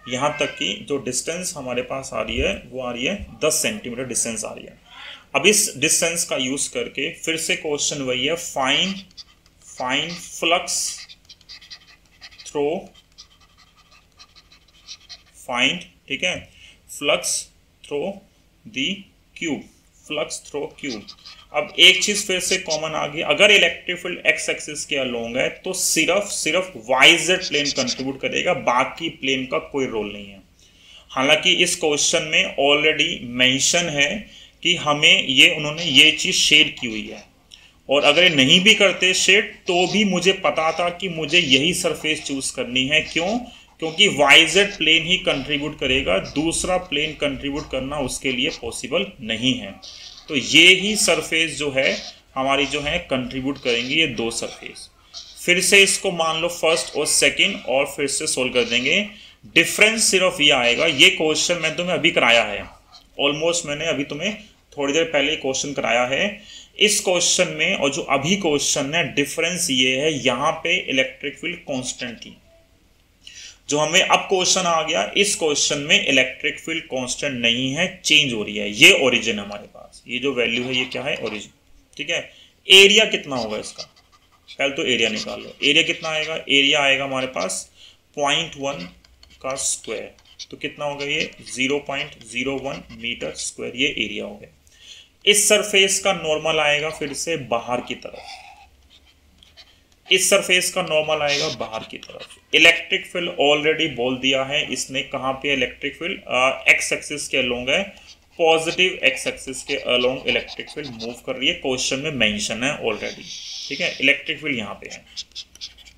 यहां तक की जो डिस्टेंस हमारे पास आ रही है वो आ रही है 10 सेंटीमीटर डिस्टेंस आ रही है। अब इस डिस्टेंस का यूज करके फिर से क्वेश्चन वही है, फाइंड फ्लक्स थ्रो, फाइंड, ठीक है, flux throw the cube, flux throw cube. अब एक चीज फिर से कॉमन आ गई, अगर इलेक्ट्रिक फील्ड एक्स एक्सिस के अलोंग है तो सिर्फ वाईजेड प्लेन कंट्रीब्यूट करेगा, बाकी प्लेन का कोई रोल नहीं है। हालांकि इस क्वेश्चन में ऑलरेडी मेंशन है कि हमें ये उन्होंने ये चीज शेड की हुई है, और अगर ये नहीं भी करते शेड तो भी मुझे पता था कि मुझे यही सरफेस चूज करनी है। क्यों? क्योंकि वाईजेड प्लेन ही कंट्रीब्यूट करेगा, दूसरा प्लेन कंट्रीब्यूट करना उसके लिए पॉसिबल नहीं है। तो ये ही सरफेस जो है हमारी जो है कंट्रीब्यूट करेंगे, ये दो सरफेस। फिर से इसको मान लो फर्स्ट और सेकंड और फिर से सोल्व कर देंगे। डिफरेंस सिर्फ ये आएगा, ये क्वेश्चन मैं तुम्हें अभी कराया है, ऑलमोस्ट मैंने अभी तुम्हें थोड़ी देर पहले क्वेश्चन कराया है। इस क्वेश्चन में और जो अभी क्वेश्चन है डिफरेंस ये है, यहाँ पे इलेक्ट्रिक फील्ड कांस्टेंट थी, जो हमें अब क्वेश्चन आ गया इस क्वेश्चन में इलेक्ट्रिक फील्ड कांस्टेंट नहीं है, चेंज हो रही है। ये ओरिजिन हमारे पास, ये जो वैल्यू है ये क्या है, ओरिजिन, ठीक है। एरिया कितना होगा इसका, पहले तो एरिया निकाल लो। एरिया कितना आएगा, एरिया आएगा हमारे पास 0.1 का स्क्वायर, तो कितना होगा ये 0.01 मीटर स्क्वायर, ये एरिया हो गया। इस सरफेस का नॉर्मल आएगा फिर से बाहर की तरफ, इस सरफेस का नॉर्मल आएगा बाहर की तरफ। इलेक्ट्रिक फील्ड ऑलरेडी बोल दिया है इसने कहाँ पे इलेक्ट्रिक फील्ड एक्स एक्सिस के अलोंग है, पॉजिटिव एक्स एक्सिस के अलोंग इलेक्ट्रिक फील्ड मूव कर रही है, क्वेश्चन में मेंशन है ऑलरेडी, ठीक है। इलेक्ट्रिक फील्ड यहाँ पे है।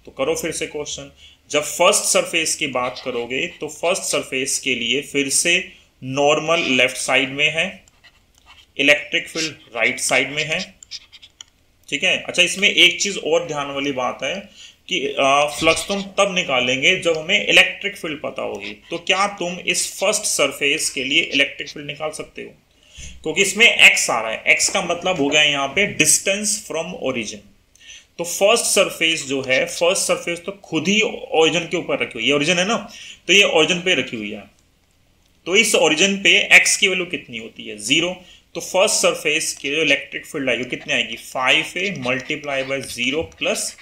तो करो फिर से क्वेश्चन, जब फर्स्ट सरफेस की बात करोगे तो फर्स्ट सरफेस के लिए फिर से नॉर्मल लेफ्ट साइड में है, इलेक्ट्रिक फील्ड राइट साइड में है, ठीक है। अच्छा, इसमें एक चीज और ध्यान वाली बात है कि फ्लक्स तुम तब निकालेंगे जब हमें इलेक्ट्रिक फील्ड पता होगी। तो क्या तुम इस फर्स्ट सरफेस के लिए इलेक्ट्रिक फील्ड निकाल सकते हो? क्योंकि इसमें एक्स आ रहा है, एक्स का मतलब हो गया यहाँ पे डिस्टेंस फ्रॉम ओरिजिन। तो फर्स्ट सरफेस जो है, फर्स्ट सरफेस तो खुद ही ओरिजिन के ऊपर रखी हुई है, ओरिजिन है ना, तो ये ओरिजिन पे रखी हुई है। तो इस ओरिजिन पे एक्स की वैल्यू कितनी होती है? 0। तो फर्स्ट सरफेस की जो इलेक्ट्रिक फील्ड आएगी कितनी आएगी? 5a multiply by 0 plus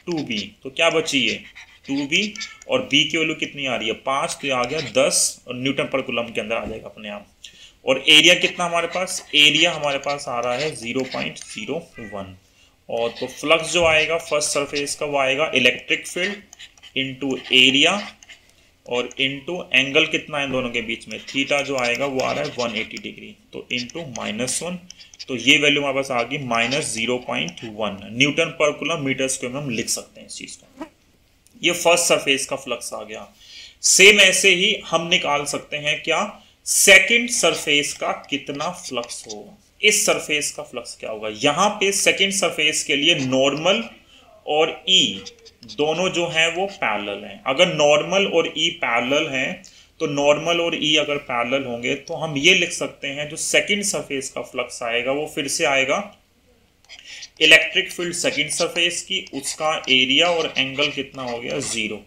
2b। तो क्या बची है? 2b, और b की वैल्यू कितनी आ रही है? 5, तो ये आ गया 10 और न्यूटन पर कूलम के अंदर आ जाएगा अपने आप। और एरिया कितना हमारे पास? एरिया हमारे पास आ रहा है 0.01। और तो फ्लक्स जो आएगा फर्स्ट सरफेस का वो आएगा इलेक्ट्रिक फील्ड इंटू एरिया और इंटू एंगल कितना है दोनों के बीच में, थीटा जो आएगा वो आ रहा है 180 डिग्री, तो इंटू -1। तो ये वैल्यू हमारे पास आ गई -0.1 न्यूटन पर कूलम मीटर स्क्वायर में हम लिख सकते हैं इस चीज को। ये फर्स्ट सरफेस का फ्लक्स आ गया। सेम ऐसे ही हम निकाल सकते हैं क्या, सेकंड सरफेस का कितना फ्लक्स होगा। इस सरफेस का फ्लक्स क्या होगा? यहां पे सेकंड सरफेस के लिए नॉर्मल और ई दोनों जो हैं वो पैरेलल हैं। अगर नॉर्मल और ई पैरेलल हैं तो नॉर्मल और ई अगर पैरेलल होंगे तो हम ये लिख सकते हैं जो सेकंड सरफेस का फ्लक्स आएगा वो फिर से आएगा इलेक्ट्रिक फील्ड सेकंड सरफेस की, उसका एरिया और एंगल कितना हो गया? 0।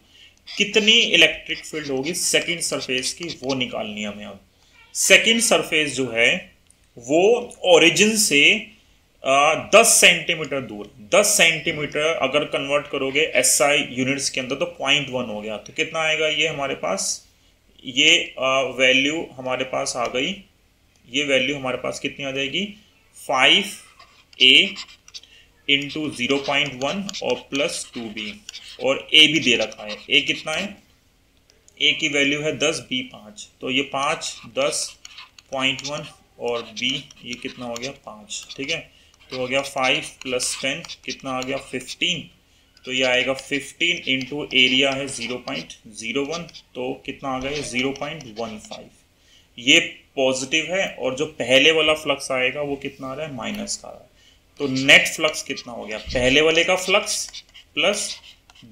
कितनी इलेक्ट्रिक फील्ड होगी सेकंड सरफेस की वो निकालनी है हमें। अब सेकंड सरफेस जो है वो ओरिजिन से 10 सेंटीमीटर दूर, 10 सेंटीमीटर अगर कन्वर्ट करोगे SI यूनिट्स के अंदर तो 0.1 हो गया। तो कितना आएगा ये हमारे पास? ये वैल्यू हमारे पास आ गई, ये वैल्यू हमारे पास कितनी आ जाएगी? 5a इंटू 0.1 और प्लस 2b, और a भी दे रखा है। a कितना है? a की वैल्यू है 10, b 5, तो ये 5 10.1 और b ये कितना हो गया? 5, ठीक है। तो हो गया 5 + 10 कितना आ गया? 15। तो ये आएगा 15 इंटू एरिया है 0.01, तो कितना आ गया? 0.15। ये पॉजिटिव है और जो पहले वाला फ्लक्स आएगा वो कितना आ रहा है? माइनस का आ रहा है। तो नेट फ्लक्स कितना हो गया? पहले वाले का फ्लक्स प्लस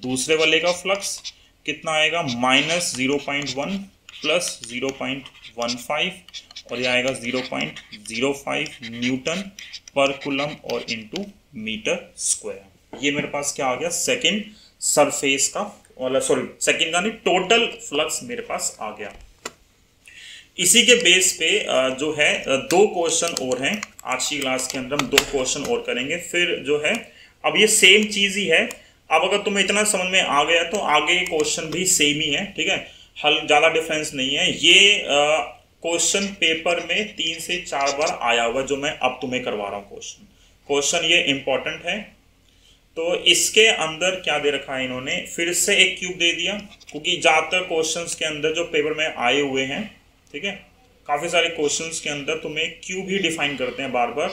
दूसरे वाले का फ्लक्स कितना आएगा? -0.1 प्लस 0.15, और ये आएगा 0.05 न्यूटन पर कूलम और इंटू मीटर स्क्वायर। ये मेरे पास क्या आ गया? सेकंड सरफेस का, मतलब सॉरी सेकंड का नहीं, टोटल फ्लक्स मेरे पास आ गया। इसी के बेस पे जो है 2 क्वेश्चन और हैं आज की क्लास के अंदर, हम 2 क्वेश्चन और करेंगे। फिर जो है अब ये सेम चीज ही है। अब अगर तुम्हें इतना समझ में आ गया तो आगे क्वेश्चन भी सेम ही है, ठीक है, हल ज़्यादा डिफरेंस नहीं है। ये क्वेश्चन पेपर में 3 से 4 बार आया हुआ जो मैं अब तुम्हें करवा रहा हूँ। क्वेश्चन ये इंपॉर्टेंट है। तो इसके अंदर क्या दे रखा है इन्होंने? फिर से एक क्यूब दे दिया, क्योंकि ज़्यादातर क्वेश्चंस के अंदर जो पेपर में आए हुए हैं, ठीक है, काफ़ी सारे क्वेश्चंस के अंदर तुम्हें क्यूब ही डिफाइन करते हैं बार बार,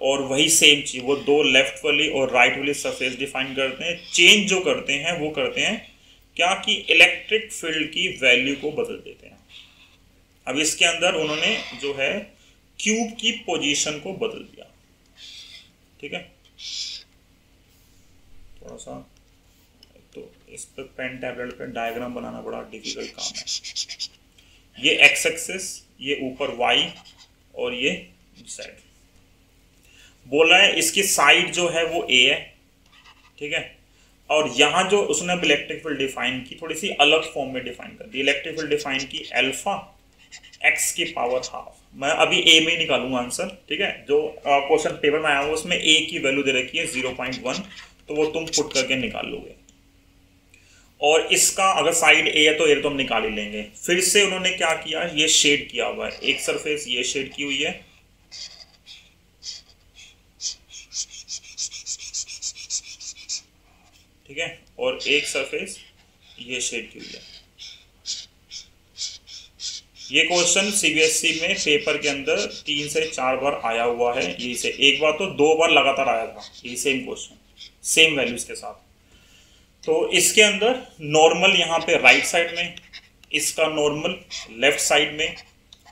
और वही सेम चीज वो 2 लेफ्ट वाली और राइट वाली सरफेस डिफाइन करते हैं। चेंज जो करते हैं वो करते हैं क्या कि इलेक्ट्रिक फील्ड की वैल्यू को बदल देते हैं। अब इसके अंदर उन्होंने जो है क्यूब की पोजीशन को बदल दिया, ठीक है। थोड़ा सा तो इस पर पेन टैबलेट पे डायग्राम बनाना बड़ा डिफिकल्ट काम है। ये एक्स एक्सिस, ये ऊपर वाई और ये जेड। बोला है इसकी साइड जो है वो ए है, ठीक है, और यहाँ जो उसने इलेक्ट्रिक फील्ड डिफाइन की थोड़ी सी अलग फॉर्म में डिफाइन कर दी। इलेक्ट्रिक फील्ड डिफाइन की अल्फा एक्स की पावर हाफ। मैं अभी ए में ही निकालूंगा आंसर, ठीक है। जो क्वेश्चन पेपर में आया हुआ उसमें ए की वैल्यू दे रखी है 0.1, तो वो तुम पुट करके निकाल लोगे। और इसका अगर साइड ए है तो एयर तो हम निकाल ही लेंगे। फिर से उन्होंने क्या किया, ये शेड किया हुआ है, एक सरफेस ये शेड की हुई है, ठीक है, और एक सरफेस ये शेड की हुई है। ये क्वेश्चन सीबीएसई में पेपर के अंदर 3 से 4 बार आया हुआ है, यही से एक बार तो 2 बार लगातार आया था, यही सेम क्वेश्चन सेम वैल्यूज के साथ। तो इसके अंदर नॉर्मल यहाँ पे राइट साइड में, इसका नॉर्मल लेफ्ट साइड में,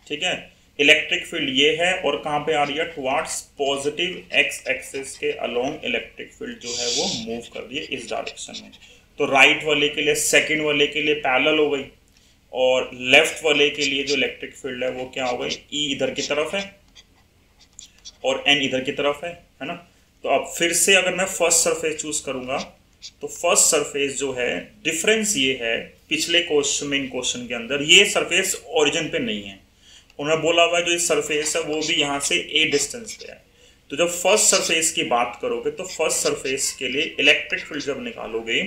ठीक है। इलेक्ट्रिक फील्ड ये है और कहाँ पे आ रही है, टुवार्ड्स पॉजिटिव एक्स एक्सिस के अलोंग इलेक्ट्रिक फील्ड जो है वो मूव कर रही है इस डायरेक्शन में। तो राइट वाले के लिए, सेकंड वाले के लिए पैरेलल हो गई, और लेफ्ट वाले के लिए जो इलेक्ट्रिक फील्ड है वो क्या हो गई, ई इधर की तरफ है और एन इधर की तरफ है ना। तो अब फिर से अगर मैं फर्स्ट सरफेस चूज करूंगा तो फर्स्ट सरफेस जो है, डिफरेंस ये है पिछले क्वेश्चन में, इन क्वेश्चन के अंदर ये सरफेस ओरिजिन पे नहीं है, उन्होंने बोला हुआ है जो इस सरफेस है वो भी यहाँ से ए डिस्टेंस पे है। तो जब फर्स्ट सरफेस की बात करोगे तो फर्स्ट सरफेस के लिए इलेक्ट्रिक फील्ड जब निकालोगे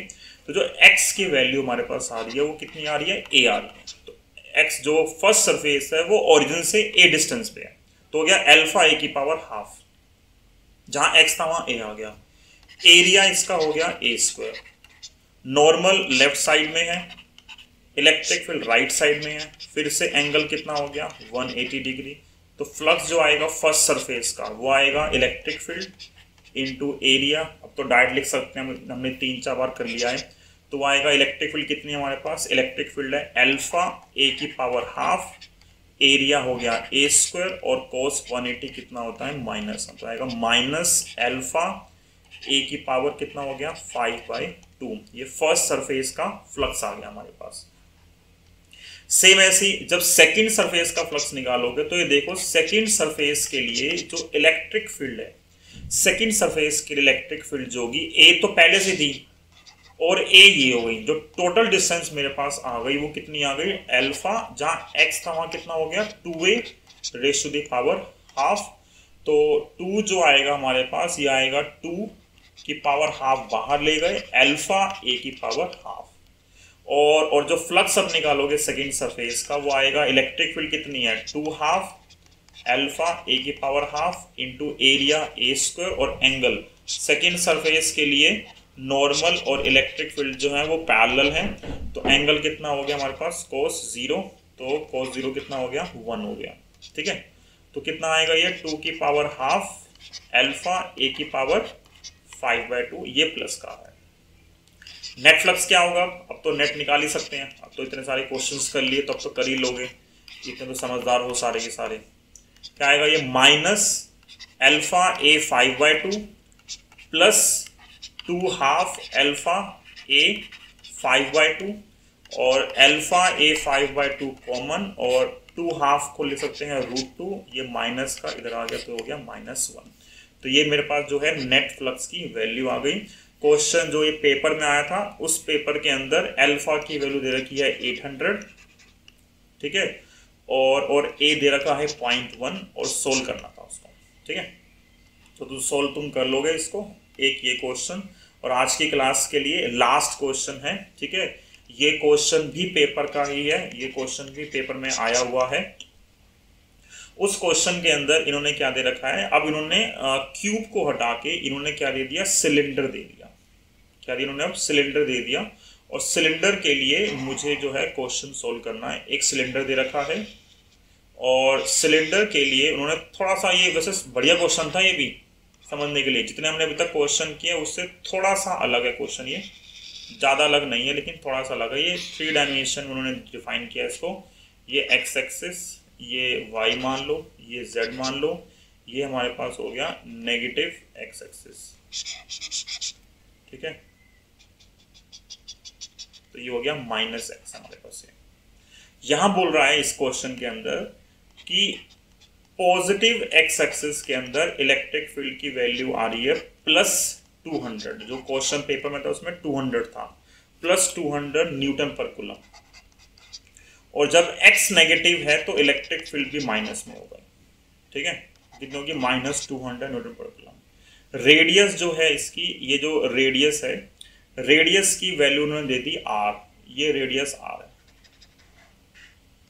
तो जो x की वैल्यू हमारे पास आ रही है वो कितनी आ रही है, a आ रही है। तो x जो फर्स्ट सरफेस है वो ओरिजिन से a डिस्टेंस पे है, तो हो गया अल्फा a की पावर हाफ, जहां x था वहां a आ गया। एरिया इसका हो गया a square. Normal left side में है, इलेक्ट्रिक फील्ड राइट साइड में है, फिर से एंगल कितना हो गया 180 डिग्री। तो फ्लक्स जो आएगा फर्स्ट सरफेस का वो आएगा इलेक्ट्रिक फील्ड इनटू एरिया। अब तो डायरेक्ट लिख सकते हैं, हमने 3-4 बार कर लिया है। तो आएगा इलेक्ट्रिक फील्ड कितनी है हमारे पास, इलेक्ट्रिक फील्ड है अल्फा a की पावर हाफ, एरिया हो गया a स्क्वायर, और कोस 180 कितना होता है माइनस, तो आएगा माइनस अल्फा a की पावर कितना हो गया 5/2। ये फर्स्ट सरफेस का फ्लक्स आ गया हमारे पास। सेम ऐसी जब सेकंड सरफेस का फ्लक्स निकालोगे तो ये देखो सेकंड सरफेस के लिए जो इलेक्ट्रिक फील्ड है, सेकंड सरफेस के लिए इलेक्ट्रिक फील्ड जो होगी, ए तो पहले से थी और ए ये हो गई, जो टोटल डिस्टेंस मेरे पास आ गई वो कितनी आ गई, अल्फा, जहां एक्स था वहां कितना हो गया 2a raise to the power half. तो 2 जो आएगा हमारे पास, ये आएगा 2 की पावर हाफ बाहर ले गए, अल्फा a की पावर हाफ। और जो फ्लक्स अब निकालोगे सेकेंड सरफेस का वो आएगा, इलेक्ट्रिक फील्ड कितनी है 2 हाफ अल्फा a की power half into area a square, और एंगल सेकेंड सरफेस के लिए नॉर्मल और इलेक्ट्रिक फील्ड जो है वो पैरेलल है। तो एंगल कितना हो गया हमारे पास cos 0, तो cos 0 कितना हो गया 1 हो गया, ठीक है। तो कितना आएगा ये 2 की पावर हाफ अल्फा a की पावर 5/2, ये प्लस का है। नेट फ्लक्स क्या होगा, अब तो नेट निकाल ही सकते हैं, अब तो इतने सारे क्वेश्चंस कर लिए तो अब तो कर ही लोगे, इतने तो समझदार हो सारे के सारे। क्या आएगा ये minus alpha a 5/2 plus 2 half alpha a 5/2, और अल्फा a 5/2 कॉमन, और 2 हाफ को ले सकते हैं √2, ये माइनस का इधर आ गया तो हो गया -1। तो ये मेरे पास जो है नेट फ्लक्स की वैल्यू आ गई। क्वेश्चन जो ये पेपर में आया था उस पेपर के अंदर अल्फा की वैल्यू दे रखी है 800, ठीक है, और ए दे रखा है 0.1 और सोल्व करना था उसको, ठीक है। तो सोल्व तुम कर लोगे इसको, एक ये क्वेश्चन। और आज की क्लास के लिए लास्ट क्वेश्चन है, ठीक है। ये क्वेश्चन भी पेपर का ही है, ये क्वेश्चन भी पेपर में आया हुआ है। उस क्वेश्चन के अंदर इन्होंने क्या दे रखा है, अब इन्होंने क्यूब को हटा के इन्होंने क्या दे दिया, सिलेंडर दे दिया। क्या दिया इन्होंने, अब सिलेंडर दे दिया, और सिलेंडर के लिए मुझे जो है क्वेश्चन सोल्व करना है। एक सिलेंडर दे रखा है, और सिलेंडर के लिए उन्होंने थोड़ा सा, ये वैसे बढ़िया क्वेश्चन था ये भी समझने के लिए, जितने हमने अभी तक क्वेश्चन किए उससे थोड़ा सा अलग है क्वेश्चन, ये ज़्यादा अलग नहीं है लेकिन थोड़ा सा अलग है। ये 3 डायमेंशन उन्होंने डिफाइन किया इसको, ये एक्स एक्सिस, ये वाई मान लो, ये जेड मान लो, ये हमारे पास हो गया नेगेटिव एक्स एक्सिस, ठीक है। तो ये हो गया -x हमारे पास। यहां बोल रहा है इस क्वेश्चन के अंदर कि पॉजिटिव एक्स एक्सिस के अंदर इलेक्ट्रिक फील्ड की वैल्यू आ रही है +200, जो क्वेश्चन पेपर में था उसमें 200 था, +200 न्यूटन पर कूलम। और जब x नेगेटिव है तो इलेक्ट्रिक फील्ड भी माइनस में होगा, ठीक है, कितनी होगी -200 न्यूटन पर कूलम। रेडियस जो है इसकी, ये जो रेडियस है, रेडियस की वैल्यू उन्होंने दे दी r, ये रेडियस r है,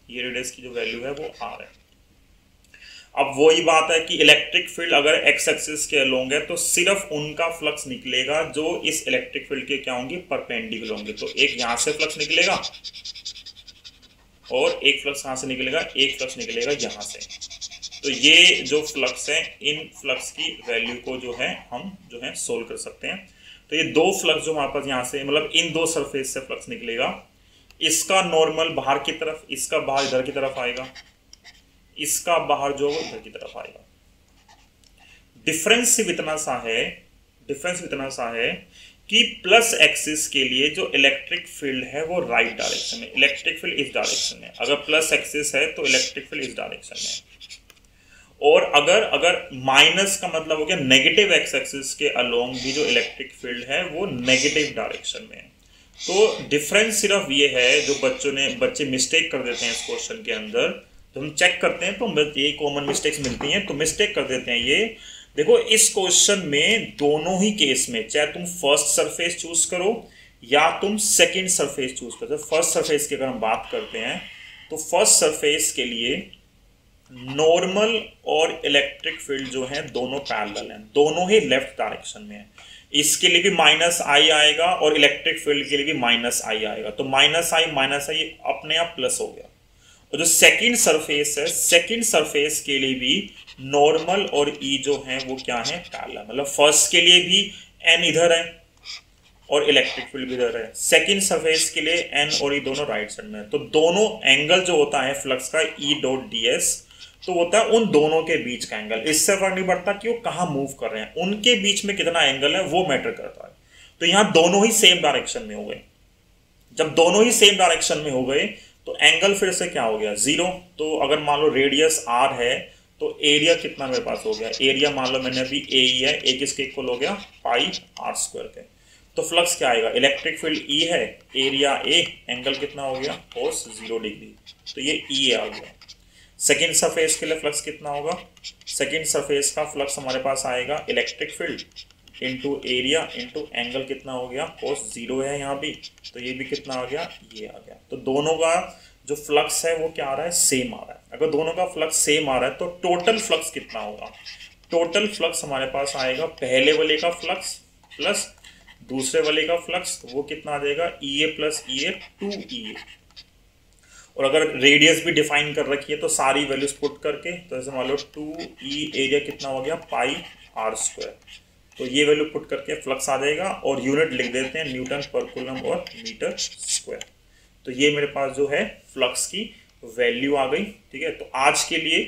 ये रेडियस की जो वैल्यू है वो r है। अब वही बात है कि इलेक्ट्रिक फील्ड अगर एक्स एक्सिस के अलोंग है तो सिर्फ उनका फ्लक्स निकलेगा जो इस इलेक्ट्रिक फील्ड के क्या होंगे, परपेंडिकुलर होंगे। तो एक यहां से फ्लक्स निकलेगा और एक फ्लक्स कहां से निकलेगा, एक फ्लक्स निकलेगा यहां से। तो ये जो फ्लक्स है, इन फ्लक्स की वैल्यू को जो है हम जो है सोल्व कर सकते हैं। तो ये दो फ्लक्स जो हमारे पास यहाँ से, मतलब इन दो सरफेस से फ्लक्स निकलेगा, इसका नॉर्मल बाहर की तरफ, इसका बाहर इधर की तरफ आएगा, इसका बाहर जो इधर की तरफ आएगा। डिफरेंस सिर्फ इतना सा है, डिफरेंस इतना सा है कि प्लस एक्सिस के लिए जो इलेक्ट्रिक फील्ड है वो राइट डायरेक्शन में, इलेक्ट्रिक फील्ड इस डायरेक्शन में। अगर प्लस एक्सिस है तो इलेक्ट्रिक फील्ड इस डायरेक्शन में, और अगर माइनस का मतलब हो गया नेगेटिव एक्स एक्सिस के अलोंग भी जो इलेक्ट्रिक फील्ड है वो नेगेटिव डायरेक्शन में है। तो डिफरेंस सिर्फ ये है, जो बच्चे मिस्टेक कर देते हैं इस क्वेश्चन के अंदर, तो हम चेक करते हैं तो ये कॉमन मिस्टेक्स मिलती हैं, तो मिस्टेक कर देते हैं ये। देखो इस क्वेश्चन में दोनों ही केस में, चाहे तुम फर्स्ट सरफेस चूज करो या तुम सेकंड सरफेस चूज करो। फर्स्ट सरफेस की अगर हम बात करते हैं तो फर्स्ट सरफेस के लिए नॉर्मल और इलेक्ट्रिक फील्ड जो है दोनों पैरेलल हैं, दोनों ही लेफ्ट डायरेक्शन में है। इसके लिए भी माइनस आई आएगा और इलेक्ट्रिक फील्ड के लिए भी माइनस आई आएगा, तो माइनस आई अपने आप प्लस हो गया। और जो सेकंड सरफेस है, सेकंड सरफेस के लिए भी नॉर्मल और ई जो है वो क्या है, पैरेलल। मतलब फर्स्ट के लिए भी एन इधर है और इलेक्ट्रिक फील्ड भी इधर है, सेकंड सरफेस के लिए एन और ई दोनों राइट साइड में है। तो दोनों एंगल जो होता है फ्लक्स का ई डॉट डी एस, तो होता है उन दोनों के बीच का एंगल। इससे फर्क नहीं पड़ता कि वो कहाँ मूव कर रहे हैं, उनके बीच में कितना एंगल है वो मैटर करता है। तो यहाँ दोनों ही सेम डायरेक्शन में हो गए। जब दोनों ही सेम डायरेक्शन में हो गए तो एंगल फिर से क्या हो गया, जीरो। तो अगर मान लो रेडियस आर है तो एरिया कितना मेरे पास हो गया, एरिया मान लो मैंने अभी ए ही है, ए किसके इक्वल हो गया, पाई आर स्क्वायर के। तो फ्लक्स क्या आएगा, इलेक्ट्रिक फील्ड ई है, एरिया ए, एंगल कितना हो गया, कोस 0 डिग्री। तो ये ई आ गया। सेकेंड सरफेस के लिए फ्लक्स कितना होगा, सेकेंड सरफेस का फ्लक्स हमारे पास आएगा electric field into area into angle कितना हो गया, कोस 0 है यहाँ भी, तो ये भी कितना आ गया, ये आ गया। तो दोनों का जो फ्लक्स है वो क्या आ रहा है, सेम आ रहा है। अगर दोनों का फ्लक्स सेम आ रहा है तो टोटल फ्लक्स कितना होगा, टोटल फ्लक्स हमारे पास आएगा पहले वाले का फ्लक्स प्लस दूसरे वाले का फ्लक्स, तो वो कितना आ जाएगा, ई ए प्लस ई ए 2 और अगर रेडियस भी डिफाइन कर रखी है तो सारी वैल्यूज पुट करके, तो जैसे मान लो 2e एरिया कितना हो गया, पाई आर स्क्वायर। तो ये वैल्यू पुट करके फ्लक्स आ जाएगा और यूनिट लिख देते हैं न्यूटन पर कूलम और मीटर स्क्वायर। तो ये मेरे पास जो है फ्लक्स की वैल्यू आ गई। ठीक है, तो आज के लिए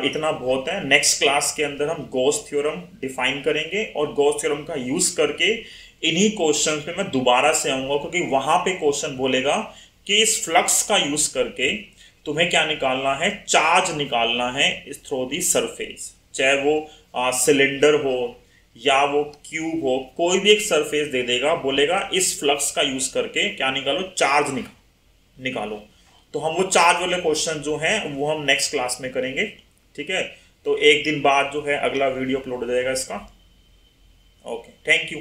इतना बहुत है। नेक्स्ट क्लास के अंदर हम गॉस थ्योरम डिफाइन करेंगे और गॉस थ्योरम का यूज करके इन्हीं क्वेश्चन पे मैं दोबारा से आऊंगा, क्योंकि वहां पे क्वेश्चन बोलेगा कि इस फ्लक्स का यूज करके तुम्हें क्या निकालना है, चार्ज निकालना है थ्रू दी सरफेस। चाहे वो सिलेंडर हो या वो क्यूब हो, कोई भी एक सरफेस दे देगा, बोलेगा इस फ्लक्स का यूज करके क्या निकालो, चार्ज निकालो। तो हम वो चार्ज वाले क्वेश्चन जो हैं वो हम नेक्स्ट क्लास में करेंगे। ठीक है, तो एक दिन बाद जो है अगला वीडियो अपलोड हो जाएगा इसका। Okay, thank you.